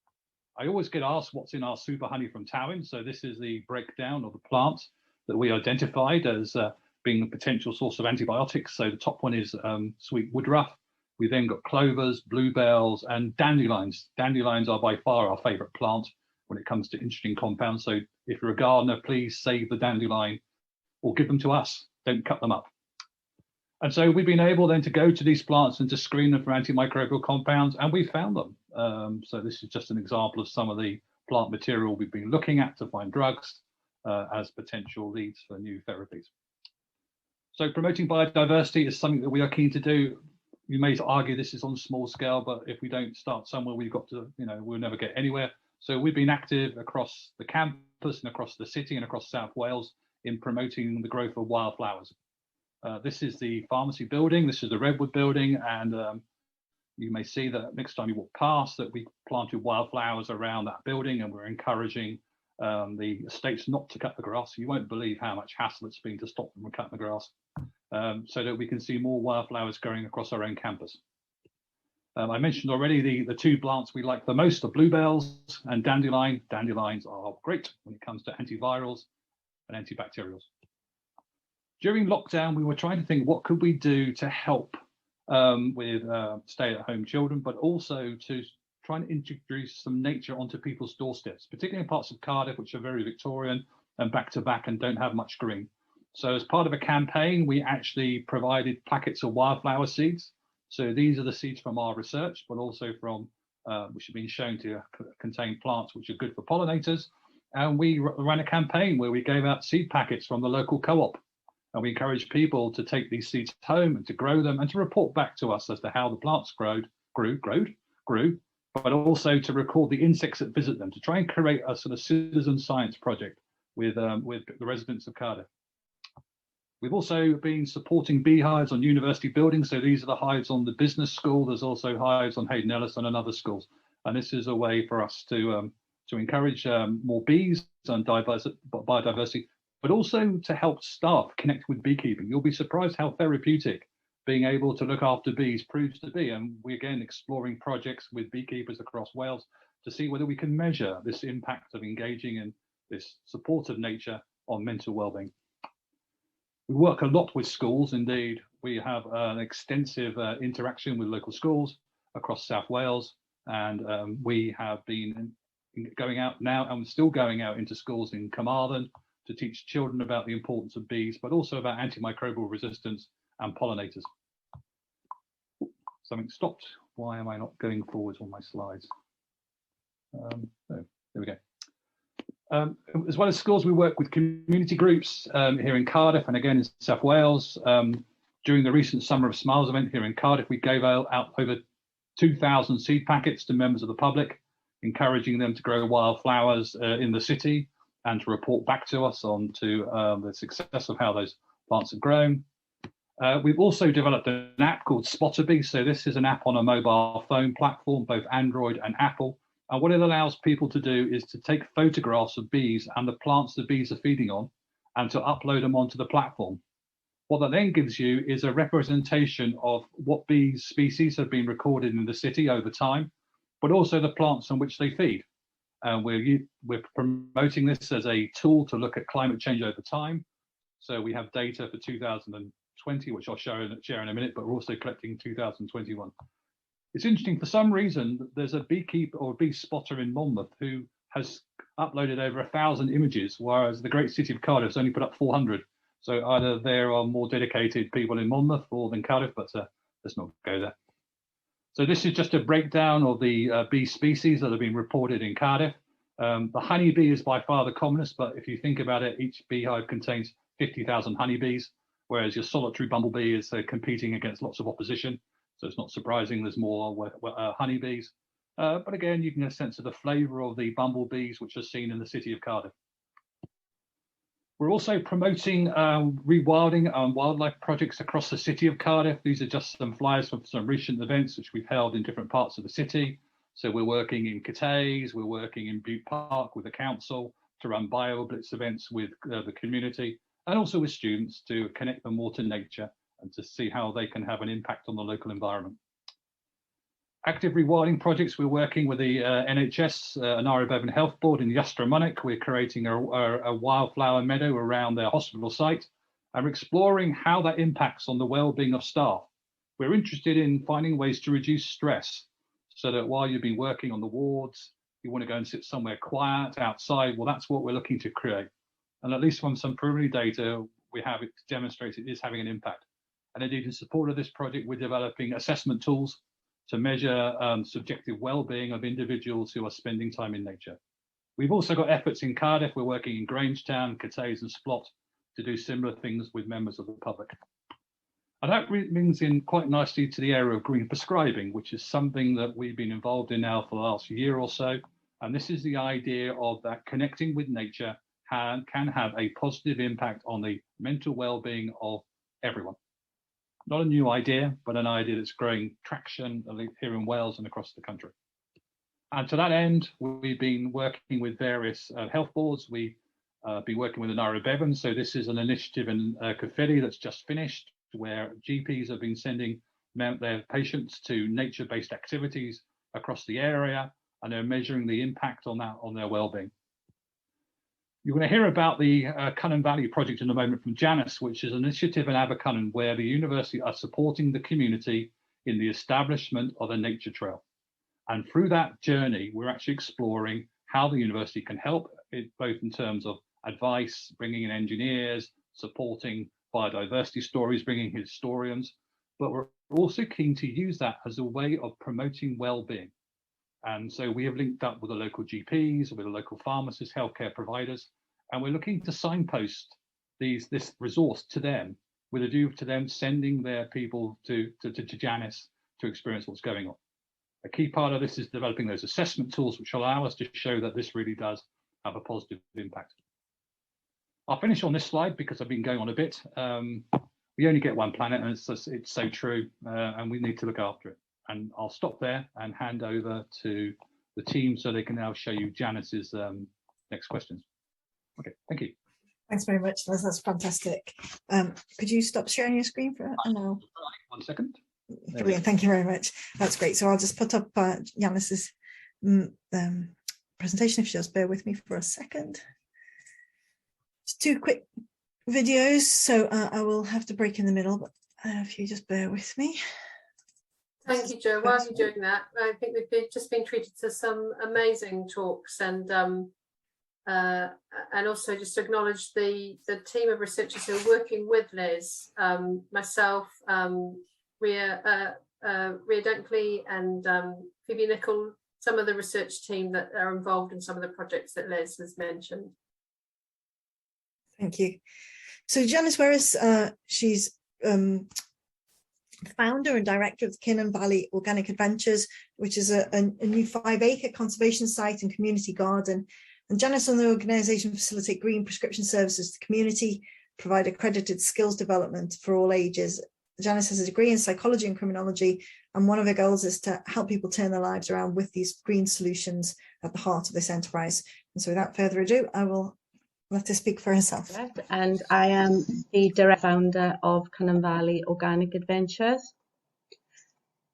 I always get asked what's in our super honey from Tywyn. So this is the breakdown of the plants that we identified as being a potential source of antibiotics. So the top one is sweet woodruff. We then got clovers, bluebells, and dandelions. Dandelions are by far our favorite plant when it comes to interesting compounds. So if you're a gardener, please save the dandelion or give them to us. Don't cut them up. And so we've been able then to go to these plants and to screen them for antimicrobial compounds, and we found them. So this is just an example of some of the plant material we've been looking at to find drugs. as potential leads for new therapies. So promoting biodiversity is something that we are keen to do. You may argue this is on a small scale, but if we don't start somewhere, we've got to, we'll never get anywhere. So we've been active across the campus and across the city and across South Wales in promoting the growth of wildflowers. This is the pharmacy building, this is the Redwood building, and you may see that next time you walk past that we planted wildflowers around that building, and we're encouraging the estates not to cut the grass. You won't believe how much hassle it's been to stop them from cutting the grass, so that we can see more wildflowers growing across our own campus. I mentioned already the two plants we like the most are bluebells and dandelion. Dandelions are great when it comes to antivirals and antibacterials. During lockdown, we were trying to think what could we do to help with stay-at-home children, but also to try and introduce some nature onto people's doorsteps, particularly in parts of Cardiff, which are very Victorian and back-to-back and don't have much green. So as part of a campaign, we actually provided packets of wildflower seeds. So these are the seeds from our research, but also from which have been shown to contain plants which are good for pollinators. And we ran a campaign where we gave out seed packets from the local co-op. And we encouraged people to take these seeds home and to grow them and to report back to us as to how the plants grew, but also to record the insects that visit them, to try and create a sort of citizen science project with the residents of Cardiff. We've also been supporting beehives on university buildings. So these are the hives on the business school. There's also hives on Hayden Ellis and other schools. And this is a way for us to encourage more bees and biodiversity, but also to help staff connect with beekeeping. You'll be surprised how therapeutic being able to look after bees proves to be. And we're again exploring projects with beekeepers across Wales to see whether we can measure this impact of engaging in this support of nature on mental wellbeing. We work a lot with schools. Indeed, we have an extensive interaction with local schools across South Wales, and we have been going out now and still going out into schools in Carmarthen to teach children about the importance of bees, but also about antimicrobial resistance and pollinators. Something stopped. Why am I not going forwards on my slides? There we go. As well as schools, we work with community groups here in Cardiff and again in South Wales. During the recent Summer of Smiles event here in Cardiff, we gave out over 2,000 seed packets to members of the public, encouraging them to grow wildflowers in the city and to report back to us on the success of how those plants have grown. We've also developed an app called Spotter Bee. So this is an app on a mobile phone platform, both Android and Apple. And what it allows people to do is to take photographs of bees and the plants the bees are feeding on and to upload them onto the platform. What that then gives you is a representation of what bee species have been recorded in the city over time, but also the plants on which they feed. We're promoting this as a tool to look at climate change over time. So we have data for 2020, which I'll share in a minute, but we're also collecting 2021. It's interesting, for some reason, there's a beekeeper or a bee spotter in Monmouth who has uploaded over 1,000 images, whereas the great city of Cardiff has only put up 400. So either there are more dedicated people in Monmouth or than Cardiff, but let's not go there. So this is just a breakdown of the bee species that have been reported in Cardiff. The honeybee is by far the commonest, but if you think about it, each beehive contains 50,000 honeybees, whereas your solitary bumblebee is competing against lots of opposition. So it's not surprising there's more honeybees. But again, you can get a sense of the flavour of the bumblebees, which are seen in the city of Cardiff. We're also promoting rewilding and wildlife projects across the city of Cardiff. These are just some flyers from some recent events which we've held in different parts of the city. So we're working in Cateys, we're working in Butte Park with the council to run BioBlitz events with the community, and also with students to connect them more to nature and to see how they can have an impact on the local environment. Active rewilding projects, we're working with the NHS, Anara Bevan Health Board in Ystrad. We're creating a wildflower meadow around their hospital site, and we're exploring how that impacts on the well-being of staff. We're interested in finding ways to reduce stress so that while you've been working on the wards, you want to go and sit somewhere quiet outside. Well, that's what we're looking to create. And at least from some preliminary data, we have it to demonstrate it is having an impact. And indeed, in support of this project, we're developing assessment tools to measure subjective well-being of individuals who are spending time in nature. We've also got efforts in Cardiff. We're working in Grangetown, Cathays and Splot to do similar things with members of the public. And that brings in quite nicely to the area of green prescribing, which is something that we've been involved in now for the last year or so. And this is the idea of that connecting with nature can have a positive impact on the mental well-being of everyone. Not a new idea, but an idea that's growing traction here in Wales and across the country. And to that end, we've been working with various health boards. We've been working with the Naira Bevan. So this is an initiative in Caerphilly that's just finished, where GPs have been sending their patients to nature-based activities across the area, and they're measuring the impact on that on their well-being. You're going to hear about the Canon Valley project in a moment from Janice, which is an initiative in Abercynon where the university are supporting the community in the establishment of a nature trail. And through that journey, we're actually exploring how the university can help, both in terms of advice, bringing in engineers, supporting biodiversity stories, bringing historians, but we're also keen to use that as a way of promoting well-being. And so we have linked up with the local GPs, with the local pharmacists, healthcare providers, and we're looking to signpost this resource to them with a view to them sending their people to Janice to experience what's going on. A key part of this is developing those assessment tools which allow us to show that this really does have a positive impact. I'll finish on this slide because I've been going on a bit. We only get one planet, and it's so true, and we need to look after it. And I'll stop there and hand over to the team so they can now show you Janice's next questions. Okay, thank you. Thanks very much. That's fantastic. Could you stop sharing your screen for now? 1 second. Brilliant. Thank you very much. That's great. So I'll just put up Janice's presentation, if she'll just bear with me for a second. Just 2 quick videos, so I will have to break in the middle, but if you just bear with me. Thank you, Jo. While you're doing that, I think we've just been treated to some amazing talks, and also just to acknowledge the team of researchers who are working with Liz, myself, Ria Dunkley, and Phoebe Nicol, some of the research team that are involved in some of the projects that Liz has mentioned. Thank you. So Janice Werris, she's founder and director of the Canon Valley Organic Adventures, which is a new 5-acre conservation site and community garden. And Janice and the organisation facilitate green prescription services to the community, provide accredited skills development for all ages. Janice has a degree in psychology and criminology, and one of her goals is to help people turn their lives around with these green solutions at the heart of this enterprise. And so without further ado, I will let her speak for herself. And I am the direct founder of Canon Valley Organic Adventures.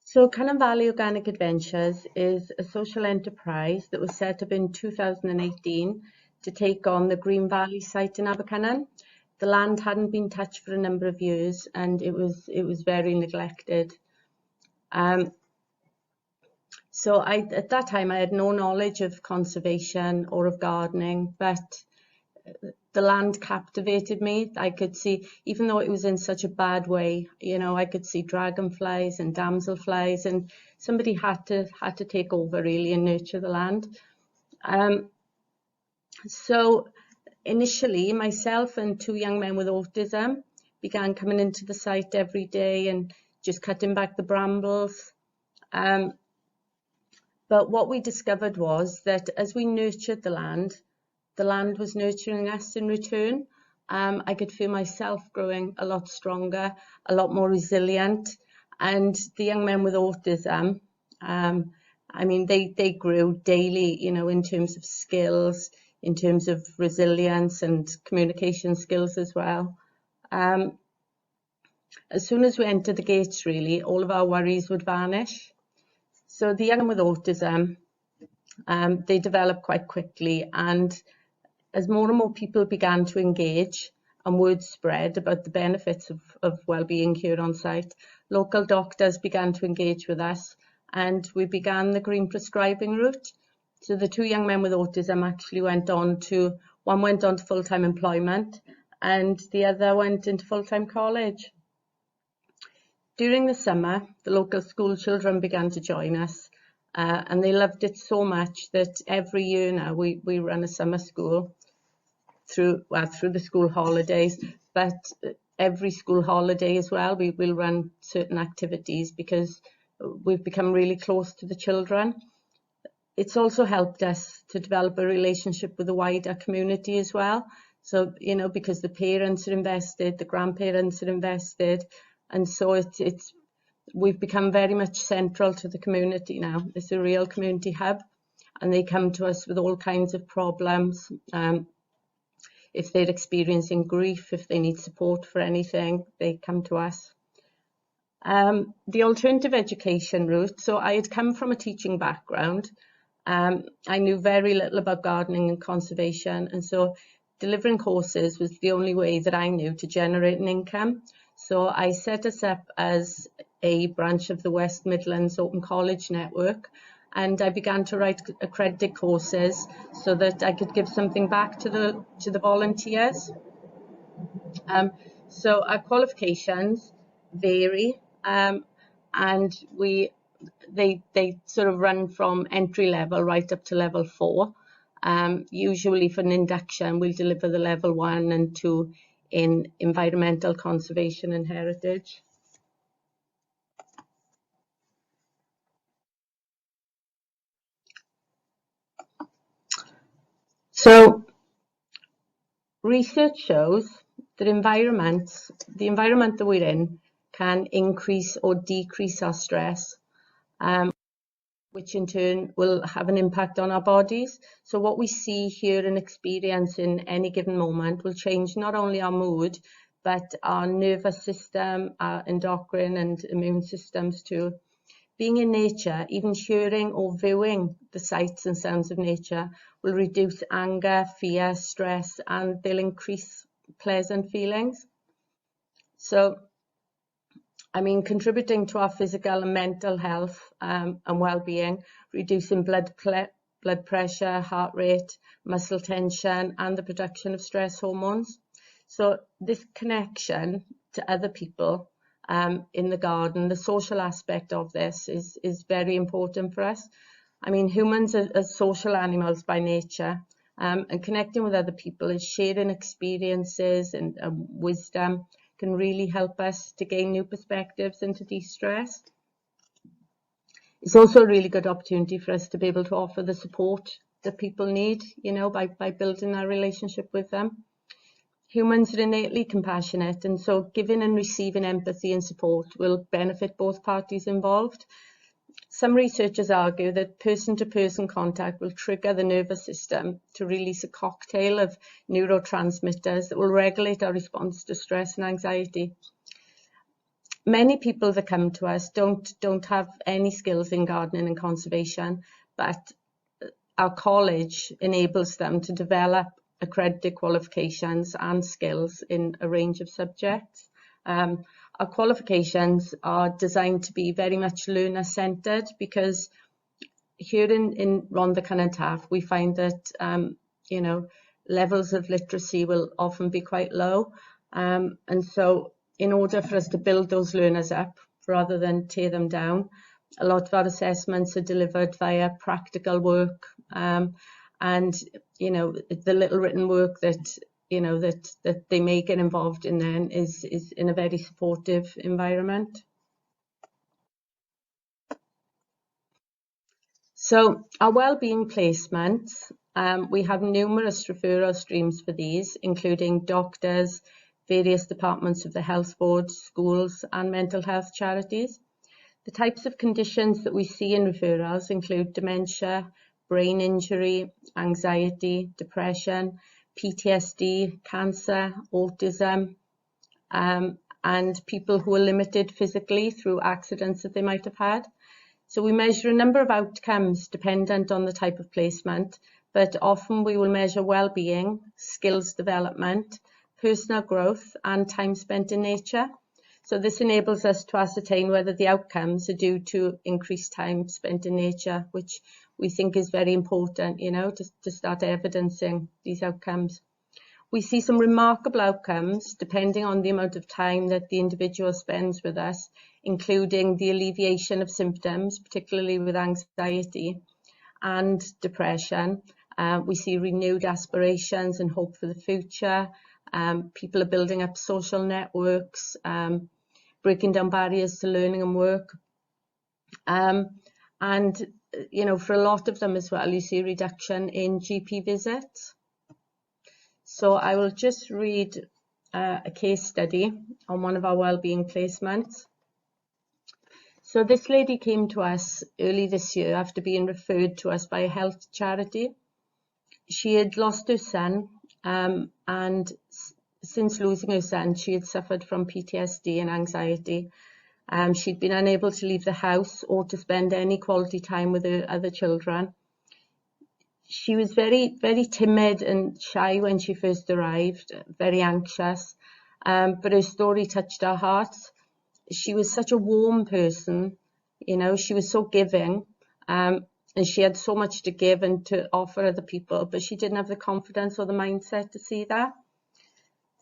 So Canon Valley Organic Adventures is a social enterprise that was set up in 2018 to take on the Green Valley site in Abercynon. The land hadn't been touched for a number of years, and it was very neglected. So at that time I had no knowledge of conservation or of gardening, but the land captivated me. I could see, even though it was in such a bad way, you know, I could see dragonflies and damselflies, and somebody had to take over really and nurture the land. So initially, myself and 2 young men with autism began coming into the site every day and just cutting back the brambles. But what we discovered was that as we nurtured the land was nurturing us in return. I could feel myself growing a lot stronger, a lot more resilient. And the young men with autism, I mean, they grew daily, you know, in terms of skills, in terms of resilience and communication skills as well. As soon as we entered the gates, really, all of our worries would vanish. So the young men with autism, they developed quite quickly, and as more and more people began to engage and word spread about the benefits of wellbeing here on site, local doctors began to engage with us, and we began the green prescribing route. So the 2 young men with autism actually one went on to full-time employment, and the other went into full-time college. During the summer, the local school children began to join us, and they loved it so much that every year now we run a summer school through the school holidays, but every school holiday as well we will run certain activities because we've become really close to the children. It's also helped us to develop a relationship with the wider community as well. So, you know, because the parents are invested, the grandparents are invested, and so we've become very much central to the community now. It's a real community hub, and they come to us with all kinds of problems. If they're experiencing grief, if they need support for anything, they come to us. The alternative education route. So I had come from a teaching background. I knew very little about gardening and conservation, and so delivering courses was the only way that I knew to generate an income. So I set us up as a branch of the West Midlands Open College Network, and I began to write accredited courses so that I could give something back to the volunteers. So our qualifications vary, and they sort of run from entry level right up to level 4. Usually for an induction, we'll deliver the level 1 and 2 in environmental conservation and heritage. So research shows that the environment that we're in can increase or decrease our stress, which in turn will have an impact on our bodies. So what we see, hear and experience in any given moment will change not only our mood, but our nervous system, our endocrine and immune systems too. Being in nature, even hearing or viewing the sights and sounds of nature will reduce anger, fear, stress, and they'll increase pleasant feelings. So, I mean, contributing to our physical and mental health and well-being, reducing blood pressure, heart rate, muscle tension, and the production of stress hormones. So this connection to other people in the garden, the social aspect of this is very important for us. I mean, humans are social animals by nature, and connecting with other people and sharing experiences and wisdom can really help us to gain new perspectives and to de-stress. It's also a really good opportunity for us to be able to offer the support that people need, you know, by building our relationship with them. Humans are innately compassionate, and so giving and receiving empathy and support will benefit both parties involved. Some researchers argue that person-to-person contact will trigger the nervous system to release a cocktail of neurotransmitters that will regulate our response to stress and anxiety. Many people that come to us don't have any skills in gardening and conservation, but our college enables them to develop accredited qualifications and skills in a range of subjects. Our qualifications are designed to be very much learner-centred, because here in Rhondda Cynon Taf, we find that you know, levels of literacy will often be quite low, and so in order for us to build those learners up rather than tear them down, a lot of our assessments are delivered via practical work, and you know, the little written work that you know that they may get involved in then is in a very supportive environment. So our wellbeing placements, we have numerous referral streams for these, including doctors, various departments of the health board, schools and mental health charities. The types of conditions that we see in referrals include dementia, brain injury, anxiety, depression, PTSD, cancer, autism, and people who are limited physically through accidents that they might have had. So we measure a number of outcomes dependent on the type of placement, but often we will measure well-being, skills development, personal growth and time spent in nature. So this enables us to ascertain whether the outcomes are due to increased time spent in nature, which we think is very important, you know, to start evidencing these outcomes. We see some remarkable outcomes depending on the amount of time that the individual spends with us including the alleviation of symptoms, particularly with anxiety and depression. We see renewed aspirations and hope for the future. People are building up social networks, breaking down barriers to learning and work. And, you know, for a lot of them as well, you see a reduction in GP visits. So I will just read a case study on one of our wellbeing placements. So this lady came to us early this year after being referred to us by a health charity. She had lost her son, and since losing her son, she had suffered from PTSD and anxiety. She'd been unable to leave the house or to spend any quality time with her other children. She was very, very timid and shy when she first arrived, very anxious, but her story touched our hearts. She was such a warm person, you know, she was so giving, and she had so much to give and to offer other people, but she didn't have the confidence or the mindset to see that.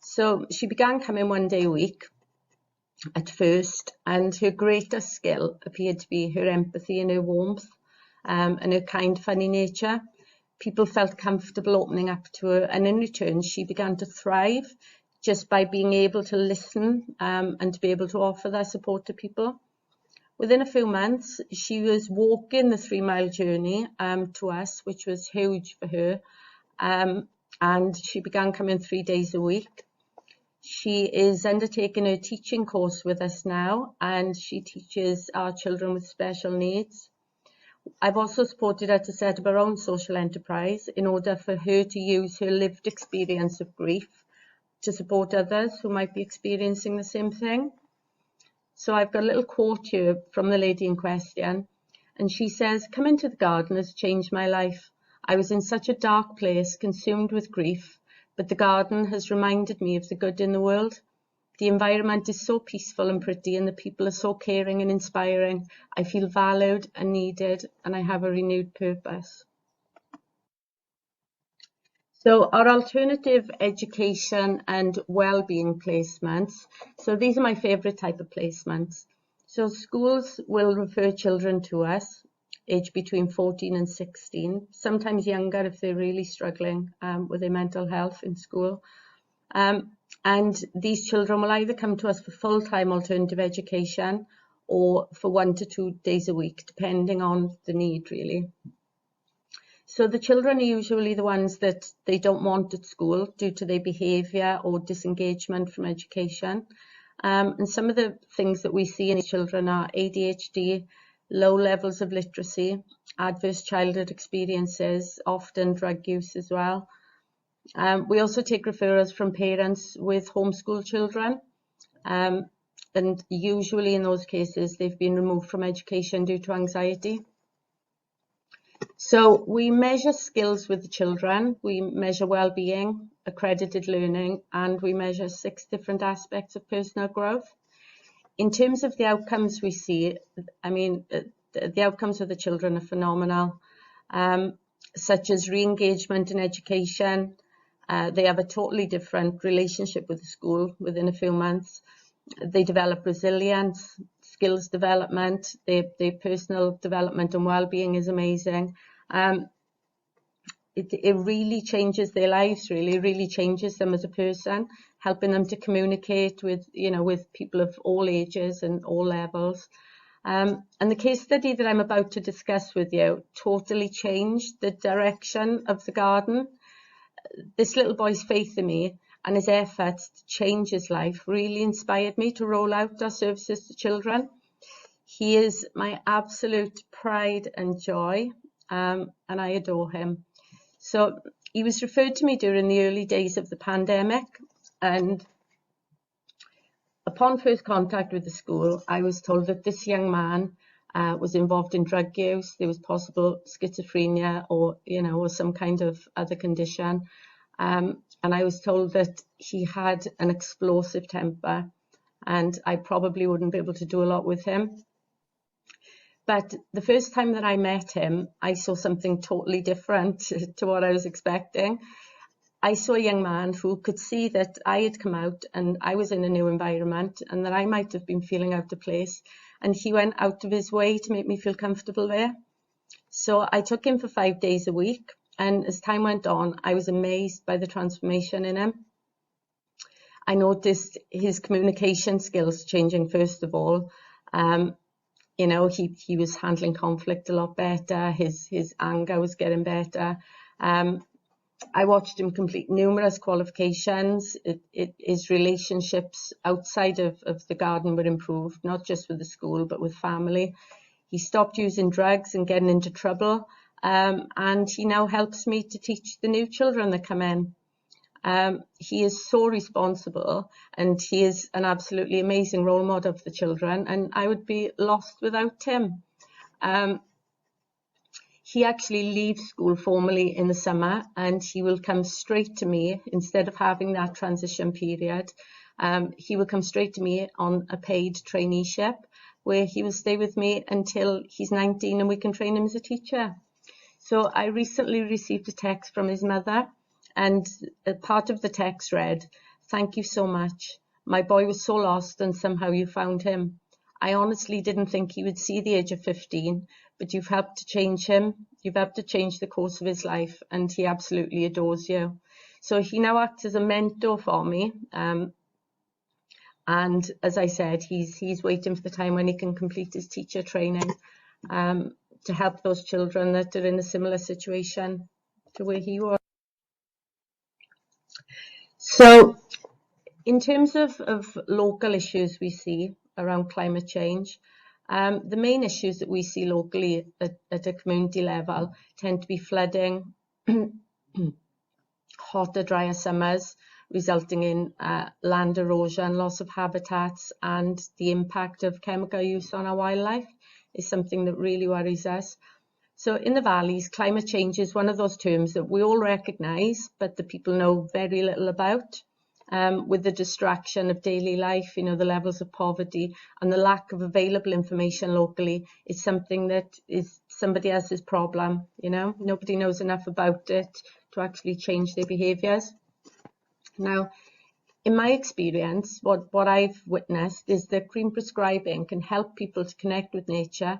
So she began coming one day a week at first, and her greatest skill appeared to be her empathy and her warmth, and her kind, funny nature. People felt comfortable opening up to her, and in return she began to thrive just by being able to listen, and to be able to offer that support to people. Within a few months, she was walking the 3-mile journey to us, which was huge for her, and she began coming 3 days a week. She is undertaking her teaching course with us now, and she teaches our children with special needs. I've also supported her to set up her own social enterprise in order for her to use her lived experience of grief to support others who might be experiencing the same thing. So I've got a little quote here from the lady in question, and she says, "Coming to the garden has changed my life. I was in such a dark place, consumed with grief, but the garden has reminded me of the good in the world. The environment is so peaceful and pretty, and the people are so caring and inspiring. I feel valued and needed, and I have a renewed purpose." So our alternative education and wellbeing placements. So these are my favourite type of placements. So schools will refer children to us, aged between 14 and 16, sometimes younger if they're really struggling with their mental health in school. And these children will either come to us for full-time alternative education or for 1 to 2 days a week, depending on the need, really. So the children are usually the ones that they don't want at school due to their behaviour or disengagement from education. And some of the things that we see in children are ADHD, low levels of literacy, adverse childhood experiences, often drug use as well. We also take referrals from parents with homeschool children, and usually in those cases they've been removed from education due to anxiety. So we measure skills with the children, we measure well-being, accredited learning, and we measure 6 different aspects of personal growth. In terms of the outcomes we see, I mean, the outcomes of the children are phenomenal, such as re-engagement in education. They have a totally different relationship with the school within a few months. They develop resilience, skills development, their personal development and well-being is amazing. It really changes their lives, really changes them as a person, helping them to communicate with, you know, with people of all ages and all levels. And the case study that I'm about to discuss with you totally changed the direction of the garden. This little boy's faith in me and his efforts to change his life really inspired me to roll out our services to children. He is my absolute pride and joy, and I adore him. So he was referred to me during the early days of the pandemic, and upon first contact with the school, I was told that this young man was involved in drug use. There was possible schizophrenia or, you know, or some kind of other condition. And I was told that he had an explosive temper and I probably wouldn't be able to do a lot with him. But the first time that I met him, I saw something totally different to what I was expecting. I saw a young man who could see that I had come out and I was in a new environment and that I might have been feeling out of place. And he went out of his way to make me feel comfortable there. So I took him for 5 days a week. And as time went on, I was amazed by the transformation in him. I noticed his communication skills changing, first of all. You know, he was handling conflict a lot better. His anger was getting better. I watched him complete numerous qualifications. His relationships outside of the garden were improved, not just with the school, but with family. He stopped using drugs and getting into trouble. And he now helps me to teach the new children that come in. He is so responsible, and he is an absolutely amazing role model for the children, and I would be lost without him. He actually leaves school formally in the summer, and he will come straight to me instead of having that transition period. He will come straight to me on a paid traineeship, where he will stay with me until he's 19 and we can train him as a teacher. So I recently received a text from his mother, and a part of the text read, "Thank you so much. My boy was so lost and somehow you found him. I honestly didn't think he would see the age of 15, but you've helped to change him. You've helped to change the course of his life, and he absolutely adores you." So he now acts as a mentor for me. And as I said, he's waiting for the time when he can complete his teacher training to help those children that are in a similar situation to where he was. So in terms of local issues we see around climate change, the main issues that we see locally at a community level tend to be flooding, hotter, drier summers, resulting in land erosion, loss of habitats, and the impact of chemical use on our wildlife is something that really worries us. So in the valleys, climate change is one of those terms that we all recognise, but the people know very little about. With the distraction of daily life, you know, the levels of poverty and the lack of available information locally is something that is somebody else's problem, you know. Nobody knows enough about it to actually change their behaviours. Now, in my experience, what I've witnessed is that green prescribing can help people to connect with nature,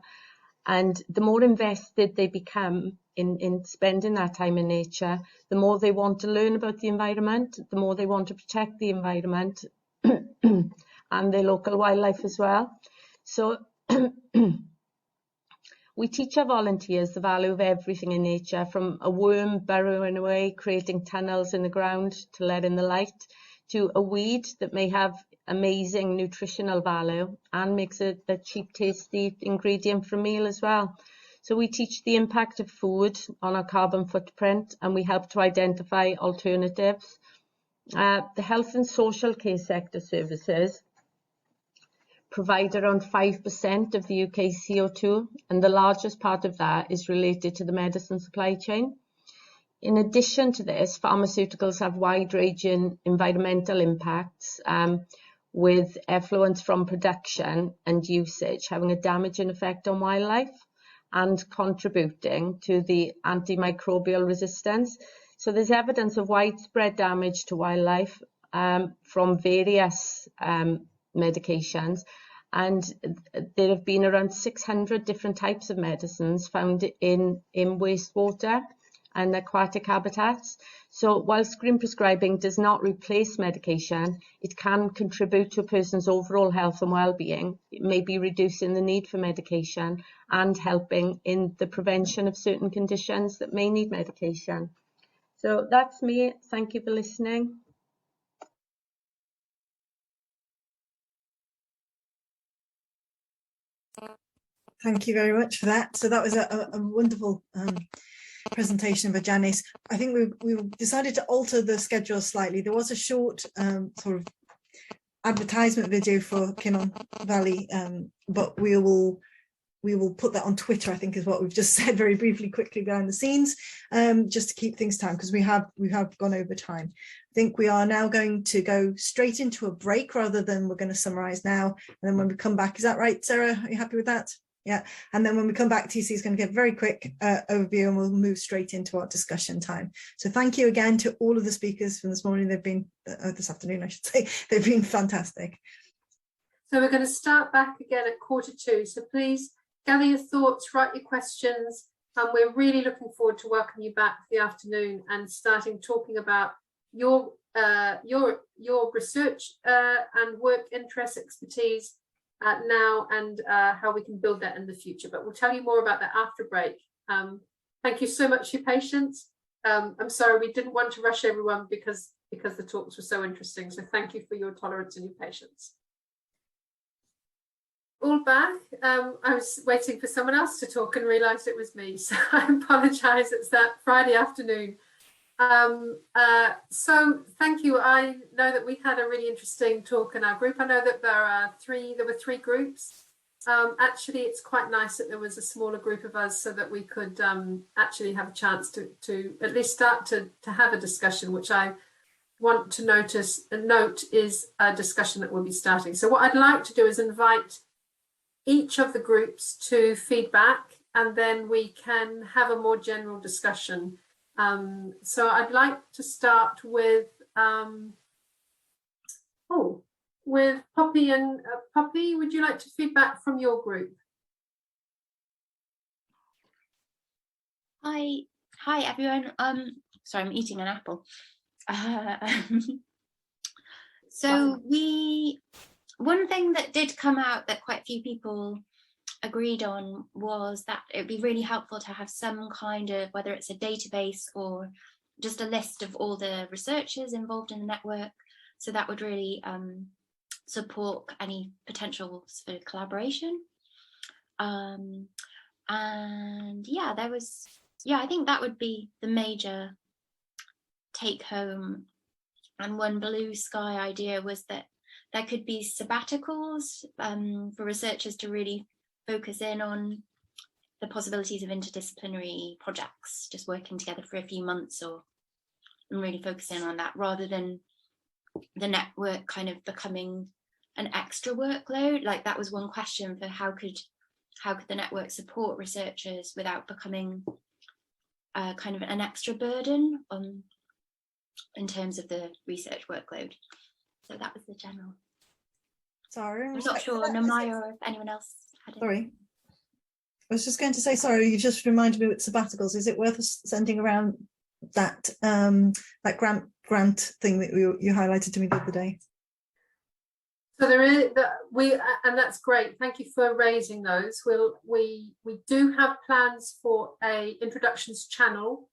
and the more invested they become in spending that time in nature, the more they want to learn about the environment, the more they want to protect the environment and their local wildlife as well. So we teach our volunteers the value of everything in nature, from a worm burrowing away, creating tunnels in the ground to let in the light, to a weed that may have amazing nutritional value and makes it a cheap, tasty ingredient for a meal as well. So we teach the impact of food on our carbon footprint, and we help to identify alternatives. The health and social care sector services provide around 5% of the UK's CO2, and the largest part of that is related to the medicine supply chain. In addition to this, pharmaceuticals have wide-ranging environmental impacts, with effluents from production and usage having a damaging effect on wildlife and contributing to the anti-microbial resistance. So there's evidence of widespread damage to wildlife from various medications, and there have been around 600 different types of medicines found in wastewater and aquatic habitats. So whilst green prescribing does not replace medication, it can contribute to a person's overall health and well-being. It may be reducing the need for medication and helping in the prevention of certain conditions that may need medication. So that's me. Thank you for listening. Thank you very much for that. So that was a wonderful presentation by Janice. I think we decided to alter the schedule slightly. There was a short sort of advertisement video for Canon Valley, but we will put that on Twitter, I think is what we've just said very briefly, quickly behind the scenes, just to keep things time, because we have gone over time. I think we are now going to go straight into a break rather than we're going to summarize now, and then when we come back, is that right, Sarah? Are you happy with that? Yeah, and then when we come back, TC is going to give a very quick overview and we'll move straight into our discussion time. So thank you again to all of the speakers from this morning. They've been, this afternoon I should say, they've been fantastic. So we're going to start back again at 1:45. So please gather your thoughts, write your questions, and we're really looking forward to welcoming you back for the afternoon and starting talking about your research and work interests, expertise now, and how we can build that in the future. But we'll tell you more about that after break. Thank you so much for your patience. I'm sorry we didn't want to rush everyone because the talks were so interesting. So thank you for your tolerance and your patience. All back. I was waiting for someone else to talk and realised it was me. So I apologise. It's that Friday afternoon. So thank you. I know that we had a really interesting talk in our group. I know that there were three groups. Actually, it's quite nice that there was a smaller group of us so that we could actually have a chance to at least start to have a discussion, which I want to note is a discussion that we'll be starting. So what I'd like to do is invite each of the groups to feedback, and then we can have a more general discussion. So I'd like to start with Poppy. And Poppy, would you like to feedback from your group? Hi everyone. Sorry, I'm eating an apple. So one thing that did come out that quite a few people agreed on was that it would be really helpful to have some kind of, whether it's a database or just a list of all the researchers involved in the network. So that would really support any potentials for collaboration. And yeah, I think that would be the major take home. And one blue sky idea was that there could be sabbaticals for researchers to really focus in on the possibilities of interdisciplinary projects, just working together for a few months and really focusing on that, rather than the network kind of becoming an extra workload. Like that was one question for how could the network support researchers without becoming kind of an extra burden in terms of the research workload. So that was the general. Sorry, I'm not sure, Namaya, or if anyone else had it. Sorry. I was just going to say, sorry, you just reminded me with sabbaticals. Is it worth us sending around that that grant thing that you highlighted to me the other day? So there is and that's great. Thank you for raising those. We do have plans for a introductions channel,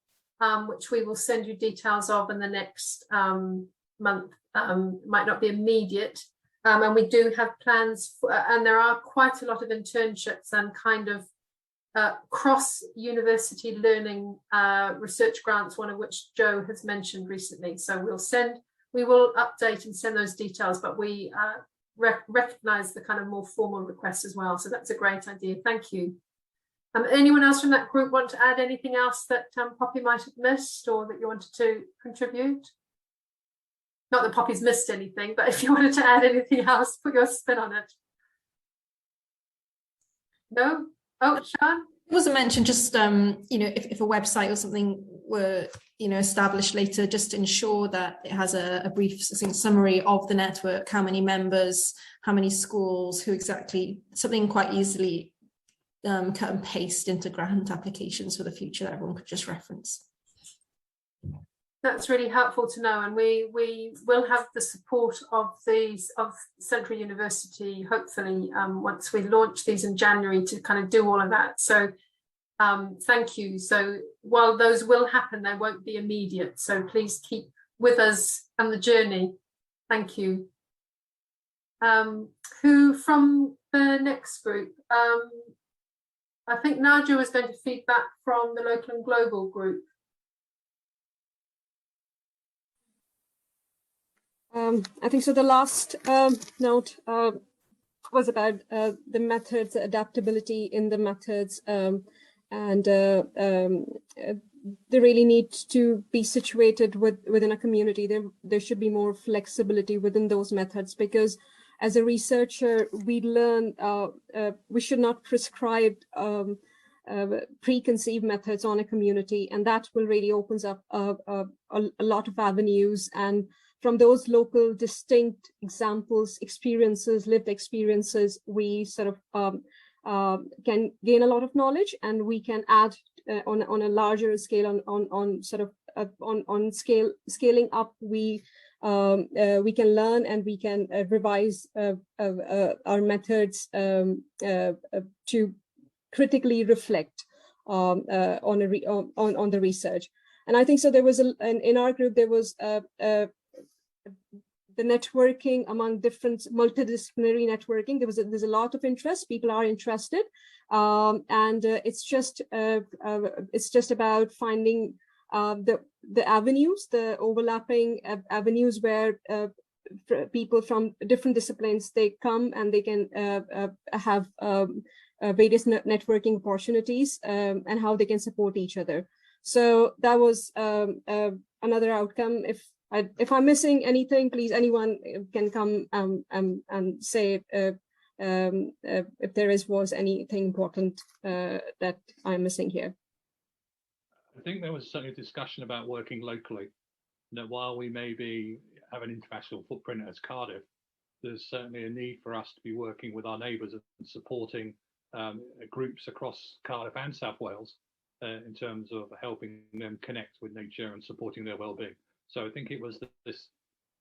which we will send you details of in the next month. Might not be immediate. And we do have plans for, and there are quite a lot of internships and kind of cross-university learning research grants, one of which Joe has mentioned recently. So we will update and send those details, but we recognise the kind of more formal requests as well. So that's a great idea. Thank you. Anyone else from that group want to add anything else that Poppy might have missed or that you wanted to contribute? Not that Poppy's missed anything, but if you wanted to add anything else, put your spin on it. No? Oh, Sian? It wasn't mentioned, just if a website or something were established later, just ensure that it has a brief summary of the network, how many members, how many schools, who exactly, something quite easily cut and paste into grant applications for the future that everyone could just reference. That's really helpful to know, and we will have the support of Central University, hopefully, once we launch these in January, to kind of do all of that. So thank you. So while those will happen, they won't be immediate. So please keep with us on the journey. Thank you. Who from the next group? I think Nadia was going to feedback from the local and global group. I think so. The last note was about the methods, adaptability in the methods, and they really need to be situated within a community. There should be more flexibility within those methods, because as a researcher, we learn we should not prescribe preconceived methods on a community, and that will really opens up a lot of avenues. And from those local distinct examples, experiences, lived experiences, we sort of can gain a lot of knowledge, and we can add on a larger scale on sort of on scaling up. We can learn, and we can revise our methods to critically reflect on the research. And I think so. There was in our group there was the networking among different multidisciplinary networking. There's a lot of interest. People are interested, and it's just about finding the avenues, the overlapping avenues where people from different disciplines, they come and they can have various networking opportunities, and how they can support each other. So that was another outcome. If I'm missing anything, please, anyone can come and say if there was anything important that I'm missing here. I think there was certainly a discussion about working locally. That while we maybe have an international footprint as Cardiff, there's certainly a need for us to be working with our neighbours and supporting groups across Cardiff and South Wales in terms of helping them connect with nature and supporting their well-being. So I think it was this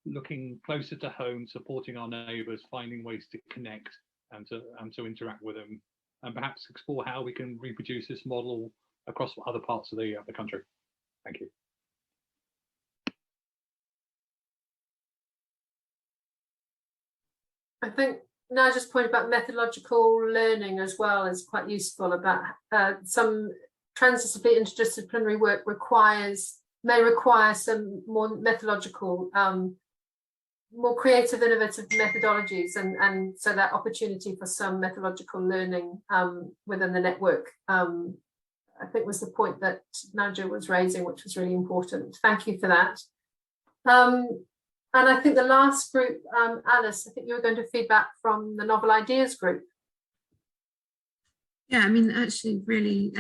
looking closer to home, supporting our neighbours, finding ways to connect and to interact with them, and perhaps explore how we can reproduce this model across other parts of the country. Thank you. I think Naja's point about methodological learning as well is quite useful. About some interdisciplinary work may require some more methodological, more creative, innovative methodologies, and so that opportunity for some methodological learning within the network, I think was the point that Naja was raising, which was really important. Thank you for that. And I think the last group, Alice, I think you were going to feedback from the Novel Ideas group. Yeah, I mean, actually really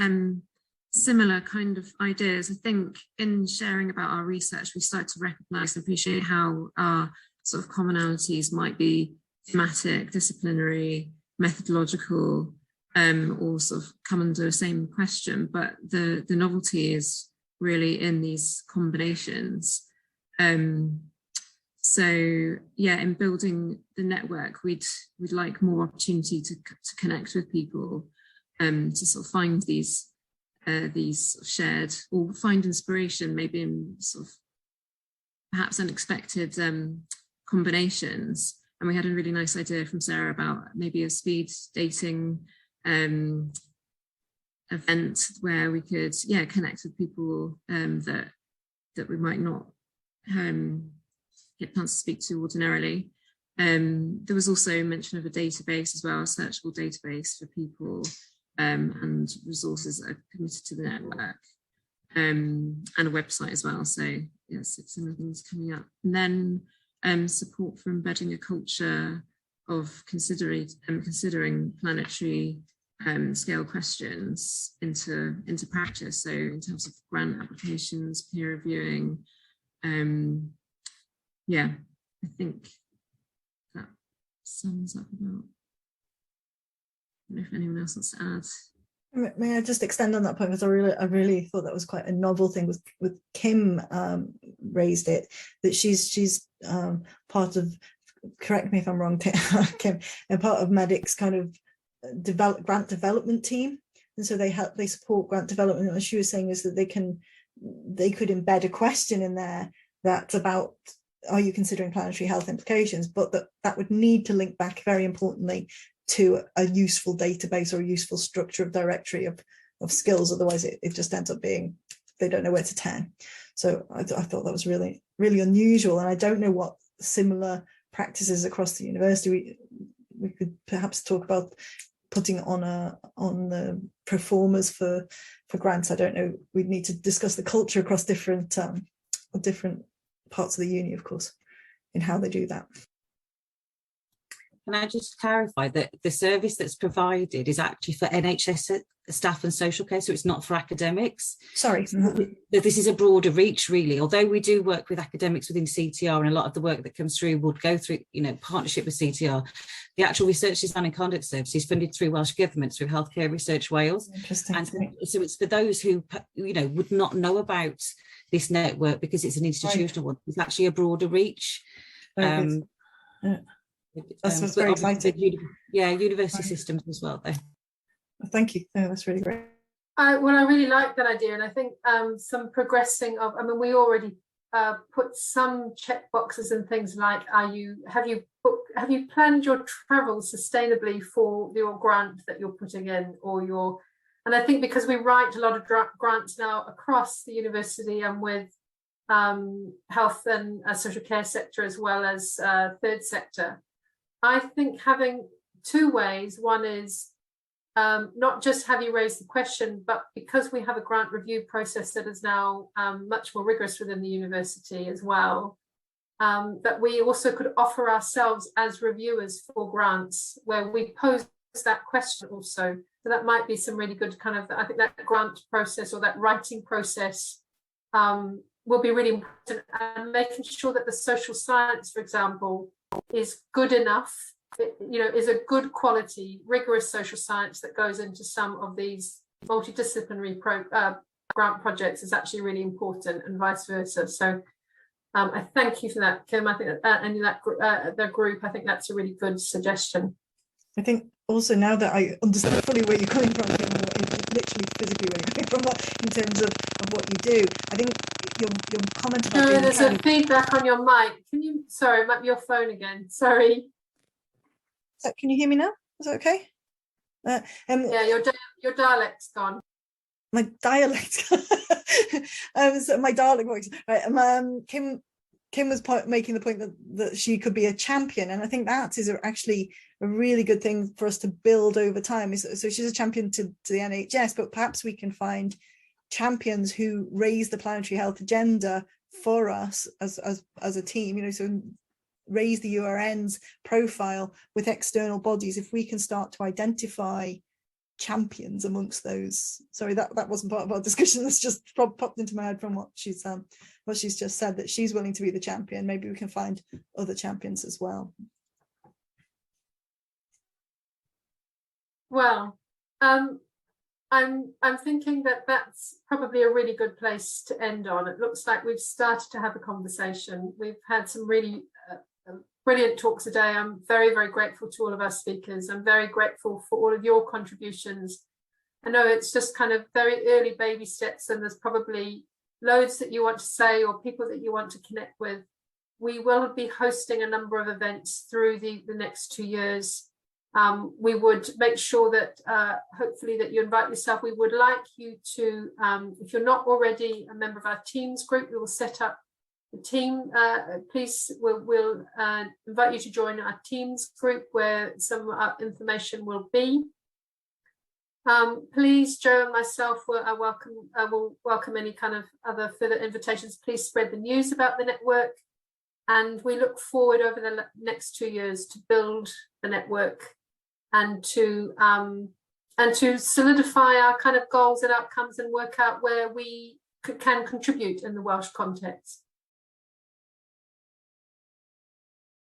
similar kind of ideas. I think in sharing about our research, we start to recognise and appreciate how our sort of commonalities might be thematic, disciplinary, methodological, or sort of come under the same question, but the novelty is really in these combinations. So yeah, in building the network, we'd like more opportunity to connect with people, to sort of find these shared, or find inspiration maybe in sort of perhaps unexpected combinations. And we had a really nice idea from Sarah about maybe a speed dating event where we could connect with people that we might not get a chance to speak to ordinarily. There was also mention of a database as well, a searchable database for people and resources that are committed to the network, and a website as well. So yes, it's some things coming up. And then support for embedding a culture of considering planetary scale questions into practice. So in terms of grant applications, peer reviewing, yeah, I think that sums up about. I don't know if anyone else wants to add. May I just extend on that point, because I really thought that was quite a novel thing with Kim raised it, that she's part of, correct me if I'm wrong, Kim, and part of Medic's kind of grant development team, and so they support grant development. And what she was saying is that they could embed a question in there that's about, are you considering planetary health implications, but that would need to link back very importantly to a useful database or a useful structure of directory of skills. Otherwise it just ends up being, they don't know where to turn. So I thought that was really, really unusual. And I don't know what similar practices across the university. We could perhaps talk about putting on the performers for grants. I don't know. We'd need to discuss the culture across different parts of the uni, of course, in how they do that. Can I just clarify that the service that's provided is actually for NHS staff and social care, so it's not for academics? Sorry. This is a broader reach, really. Although we do work with academics within CTR, and a lot of the work that comes through would go through, partnership with CTR. The actual research design and conduct service is funded through Welsh Government, through Healthcare Research Wales. Interesting. And so it's for those who, would not know about this network because it's an institutional one. It's actually a broader reach. That's very exciting. University systems as well, though. Thank you. No, that's really great. I really like that idea, and I think some progressing of. I mean, we already put some check boxes and things like: have you planned your travel sustainably for your grant that you're putting in, or your? And I think because we write a lot of grants now across the university and with health and social care sector as well as third sector, I think having two ways. One is not just have you raised the question, but because we have a grant review process that is now much more rigorous within the university as well, that we also could offer ourselves as reviewers for grants where we pose that question also. So that might be some really good kind of, I think that grant process or that writing process will be really important, and making sure that the social science, for example, is good enough, is a good quality, rigorous social science that goes into some of these multidisciplinary grant projects is actually really important, and vice versa. So I thank you for that, Kim. I think and that the group, I think that's a really good suggestion. I think also now that I understand fully where you're coming from, Kim, literally physically where you're coming from, in terms of what you do, I think your comment about there's a feedback on your mic. Can you? Sorry, it might be your phone again. Sorry. So can you hear me now? Is that okay? Yeah, your dialect's gone. My dialect. So my Dalek voice. Right. Kim was making the point that she could be a champion, and I think that is actually a really good thing for us to build over time. So she's a champion to the NHS, but perhaps we can find champions who raise the planetary health agenda for us as a team. So raise the URN's profile with external bodies. If we can start to identify champions amongst those. Sorry, that wasn't part of our discussion. That's just popped into my head from what she's just said, that she's willing to be the champion. Maybe we can find other champions as well. Well, I'm thinking that that's probably a really good place to end on. It looks like we've started to have a conversation. We've had some really brilliant talks today. I'm very, very grateful to all of our speakers. I'm very grateful for all of your contributions. I know it's just kind of very early baby steps, and there's probably loads that you want to say or people that you want to connect with. We will be hosting a number of events through the next 2 years. We would make sure that hopefully that you invite yourself. We would like you to, if you're not already a member of our Teams group, we will set up the team. Please, we'll invite you to join our Teams group where some information will be. Please, Joe and myself will welcome any kind of other further invitations. Please spread the news about the network, and we look forward over the next 2 years to build the network and to solidify our kind of goals and outcomes and work out where we can contribute in the Welsh context.